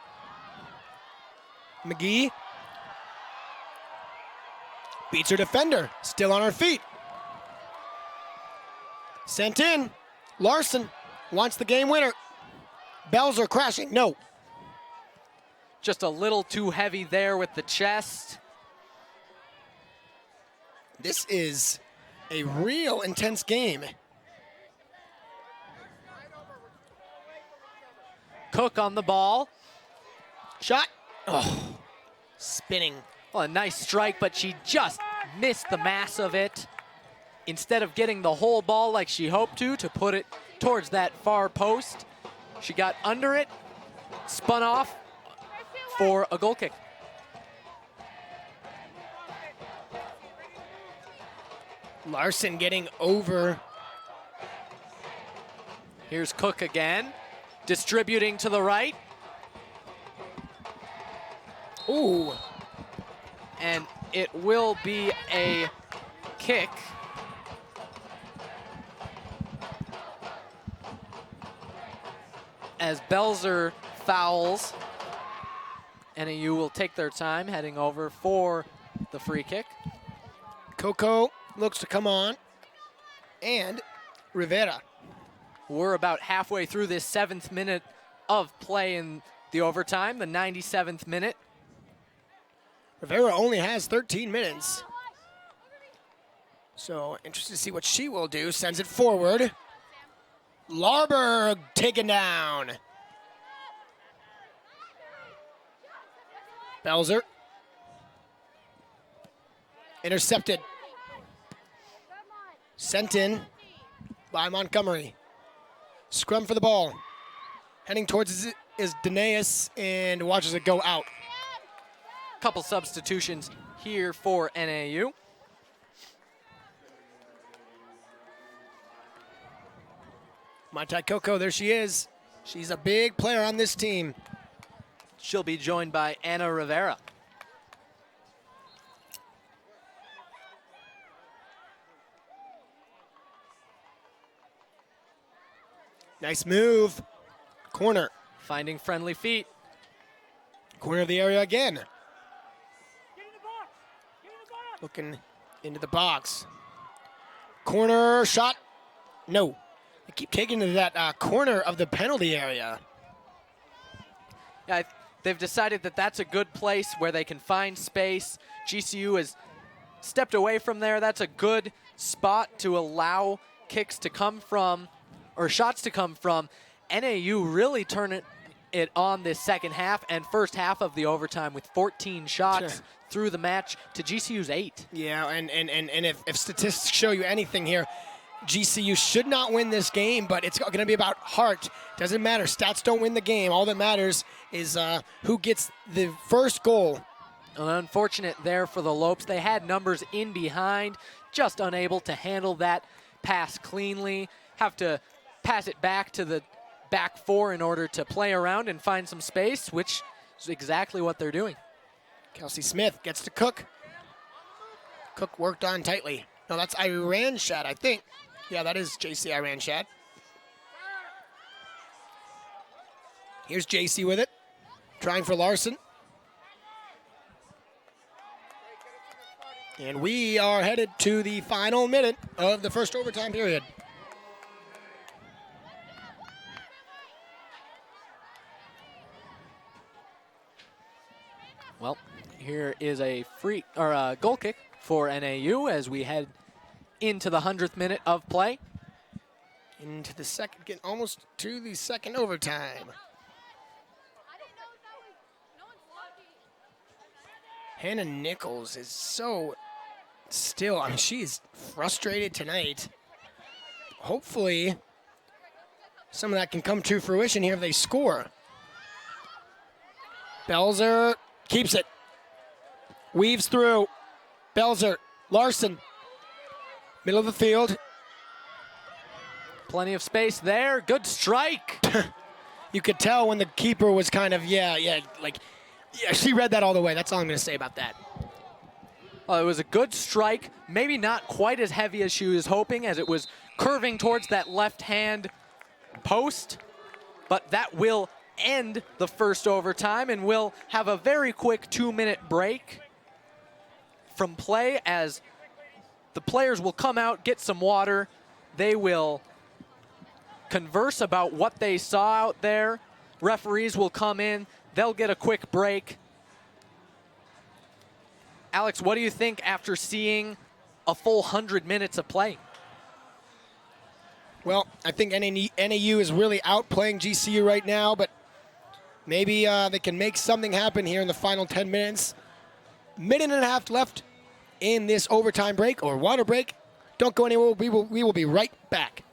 McGee beats her defender, still on her feet. Sent in. Larson wants the game winner. Belzer crashing, no. Just a little too heavy there with the chest. This is a real intense game. Cook on the ball. Shot. Oh, spinning. Well, a nice strike, but she just missed the mass of it. Instead of getting the whole ball like she hoped to put it towards that far post, she got under it, spun off for a goal kick. Larson getting over. Here's Cook again, distributing to the right. Ooh. And it will be a kick. As Belzer fouls, NAU will take their time heading over for the free kick. Coco looks to come on. And Rivera. We're about halfway through this 7th minute of play in the overtime, the 97th minute. Rivera only has 13 minutes. So interested to see what she will do. Sends it forward. Larberg taken down. Belzer. Intercepted. Sent in by Montgomery. Scrum for the ball. Heading towards is Danaeus and watches it go out. Couple substitutions here for NAU. Mai-Tai Coco, there she is. She's a big player on this team. She'll be joined by Anna Rivera. Nice move. Corner. Finding friendly feet. Corner of the area again. Looking into the box. Corner shot. No. They keep taking to that corner of the penalty area. Yeah, they've decided that that's a good place where they can find space. GCU has stepped away from there. That's a good spot to allow kicks to come from, or shots to come from. NAU really turned it on this second half and first half of the overtime with 14 shots through the match to GCU's 8. Yeah, and if statistics show you anything here, GCU should not win this game, but it's going to be about heart. Doesn't matter. Stats don't win the game. All that matters is who gets the first goal. Unfortunate there for the Lopes. They had numbers in behind, just unable to handle that pass cleanly. Have to pass it back to the back four in order to play around and find some space, which is exactly what they're doing. Kelsey Smith gets to Cook. Cook worked on tightly. No, that's Iranshad, I think. Yeah, that is JC Iranshad. Here's JC with it. Trying for Larson. And we are headed to the final minute of the first overtime period. Well, here is a free or a goal kick for NAU as we head into the 100th minute of play. Into the second, getting almost to the second overtime. Hannah Nichols is so still. I mean, she's frustrated tonight. Hopefully, some of that can come to fruition here if they score. Belzer keeps it. Weaves through. Belzer, Larson. Middle of the field. Plenty of space there. Good strike. You could tell when the keeper was kind of, yeah, she read that all the way. That's all I'm going to say about that. Well, it was a good strike. Maybe not quite as heavy as she was hoping, as it was curving towards that left-hand post. But that will end the first overtime, and we'll have a very quick 2-minute break from play as the players will come out, get some water. They will converse about what they saw out there. Referees will come in. They'll get a quick break. Alex, what do you think after seeing a full 100 minutes of play? Well, I think NAU is really outplaying GCU right now, but maybe they can make something happen here in the final 10 minutes. Minute and a half left in this overtime break or water break. Don't go anywhere. We will be right back.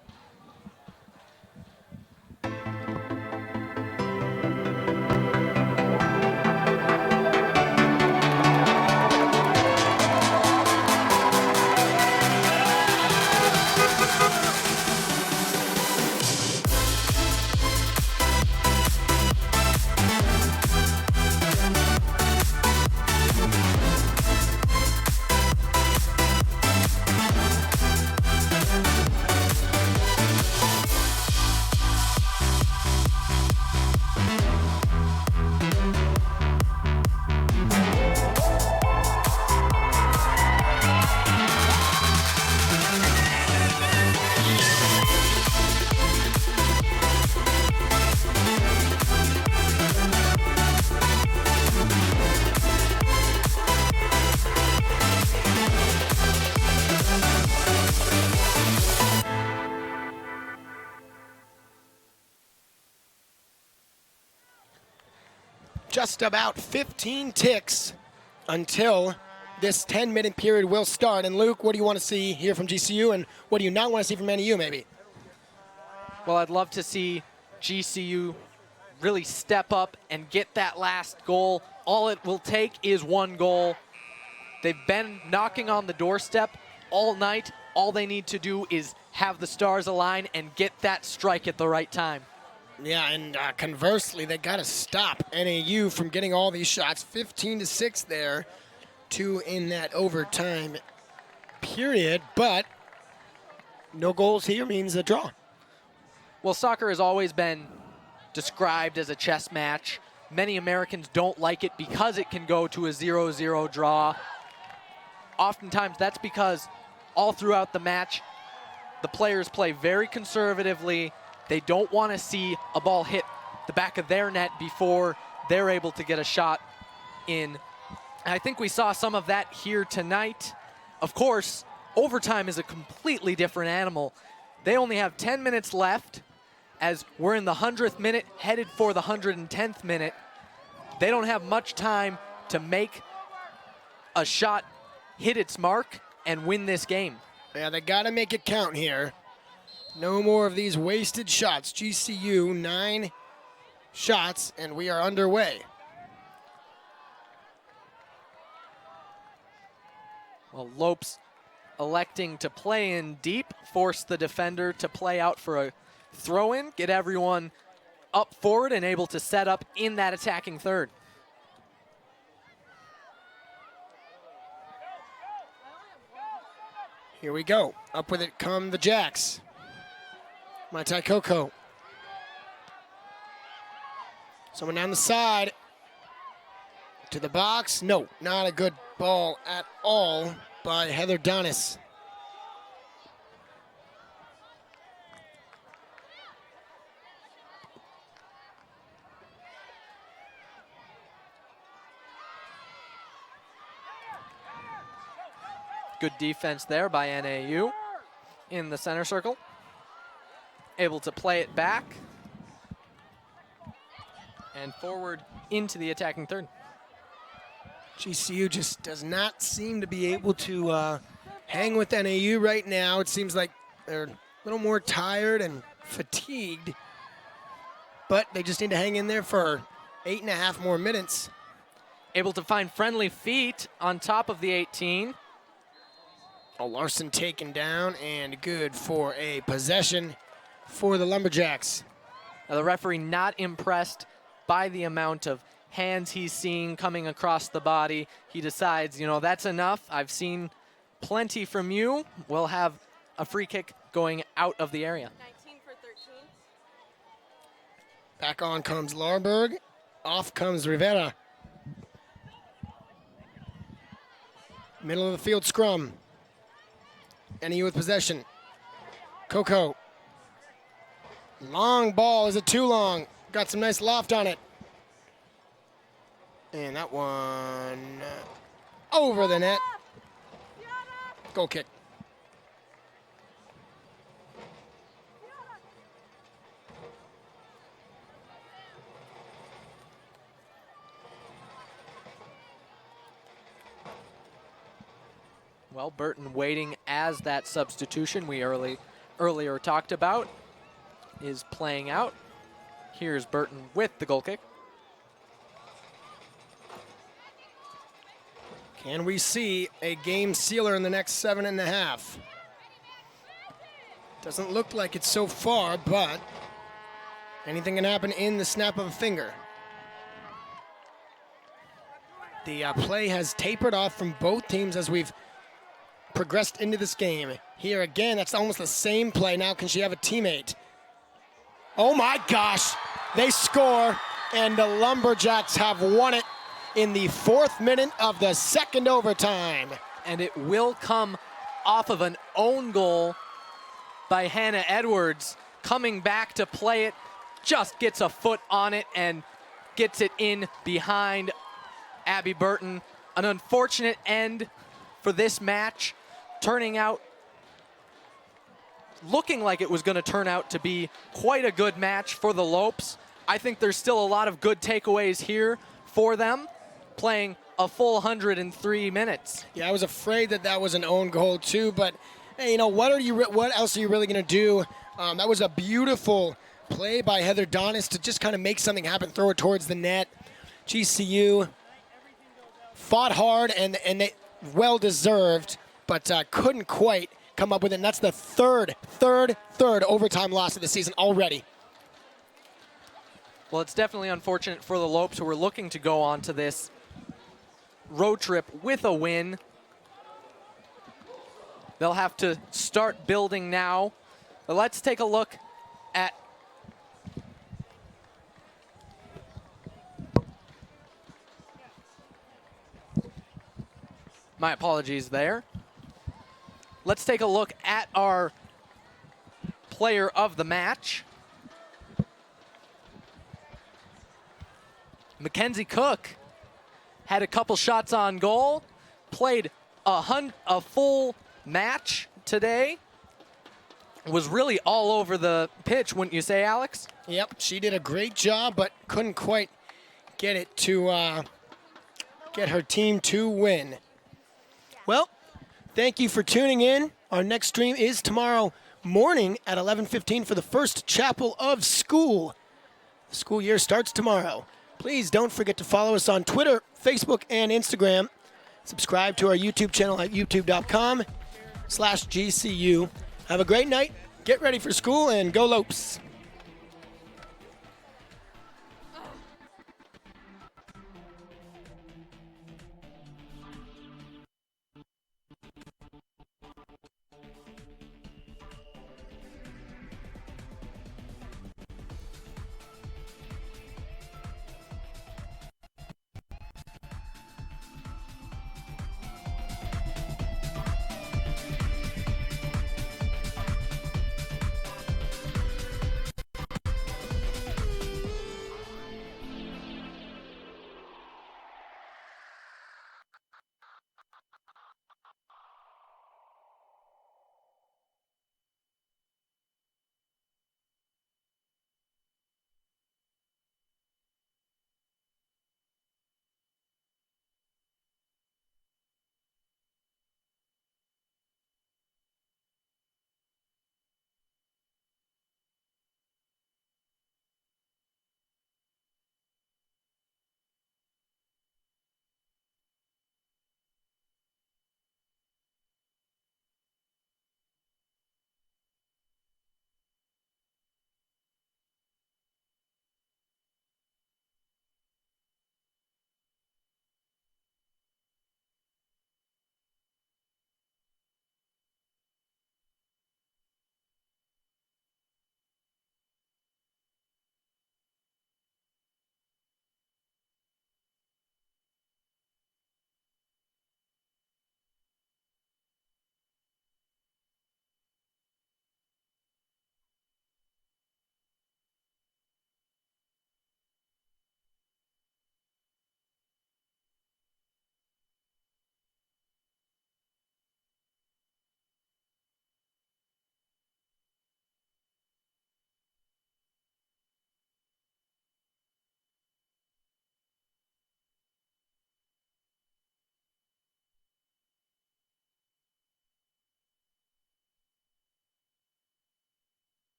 just about 15 ticks until this 10-minute period will start. And Luke, what do you want to see here from GCU, and what do you not want to see from NAU maybe? Well, I'd love to see GCU really step up and get that last goal. All it will take is one goal. They've been knocking on the doorstep all night. All they need to do is have the stars align and get that strike at the right time. Yeah, and conversely, they got to stop NAU from getting all these shots. 15-6 there, 2 in that overtime period, but no goals here means a draw. Well, soccer has always been described as a chess match. Many Americans don't like it because it can go to a 0-0 draw. Oftentimes, that's because all throughout the match, the players play very conservatively. They don't want to see a ball hit the back of their net before they're able to get a shot in. And I think we saw some of that here tonight. Of course, overtime is a completely different animal. They only have 10 minutes left as we're in the 100th minute, headed for the 110th minute. They don't have much time to make a shot hit its mark and win this game. Yeah, they got to make it count here. No more of these wasted shots. GCU, 9 shots, and we are underway. Well, Lopes electing to play in deep, force the defender to play out for a throw-in, get everyone up forward and able to set up in that attacking third. Here we go. Up with it come the Jacks. Maitai Koko. Someone down the side. To the box. No, not a good ball at all by Heather Donis. Good defense there by NAU in the center circle. Able to play it back and forward into the attacking third. GCU just does not seem to be able to hang with NAU right now. It seems like they're a little more tired and fatigued, but they just need to hang in there for 8.5 more minutes. Able to find friendly feet on top of the 18. Oh, Larson taken down and good for a possession for the Lumberjacks. Now the referee not impressed by the amount of hands he's seeing coming across the body. He decides, you know, that's enough. I've seen plenty from you. We'll have a free kick going out of the area. 19 for 13. Back on comes Larberg. Off comes Rivera. Middle of the field scrum. NAU with possession. Coco. Long ball. Is it too long? Got some nice loft on it. And that one over the net. Goal kick. Well, Burton waiting as that substitution we earlier talked about is playing out. Here's Burton with the goal kick. Can we see a game sealer in the next 7.5? Doesn't look like it so far, but anything can happen in the snap of a finger. The play has tapered off from both teams as we've progressed into this game. Here again, that's almost the same play. Now can she have a teammate? Oh my gosh, they score, and the Lumberjacks have won it in the 4th minute of the second overtime. And it will come off of an own goal by Hannah Edwards. Coming back to play it, just gets a foot on it and gets it in behind Abby Burton. An unfortunate end for this match, turning out, looking like it was going to turn out to be quite a good match for the Lopes. I think there's still a lot of good takeaways here for them, playing a full 103 minutes. Yeah, I was afraid that was an own goal too, but hey, you know, what else are you really going to do? That was a beautiful play by Heather Donis to just kind of make something happen, throw it towards the net. GCU fought hard and they well deserved, but couldn't quite come up with it. And that's the third overtime loss of the season already. Well, it's definitely unfortunate for the Lopes, who were looking to go on to this road trip with a win. They'll have to start building now. But let's take a look at my apologies there. Let's take a look at our player of the match. Mackenzie Cook had a couple shots on goal, played a full match today, was really all over the pitch, wouldn't you say, Alex? Yep, she did a great job, but couldn't quite get it to get her team to win. Well, thank you for tuning in. Our next stream is tomorrow morning at 11:15 for the first chapel of school. The school year starts tomorrow. Please don't forget to follow us on Twitter, Facebook, and Instagram. Subscribe to our YouTube channel at youtube.com/GCU. Have a great night. Get ready for school and go Lopes.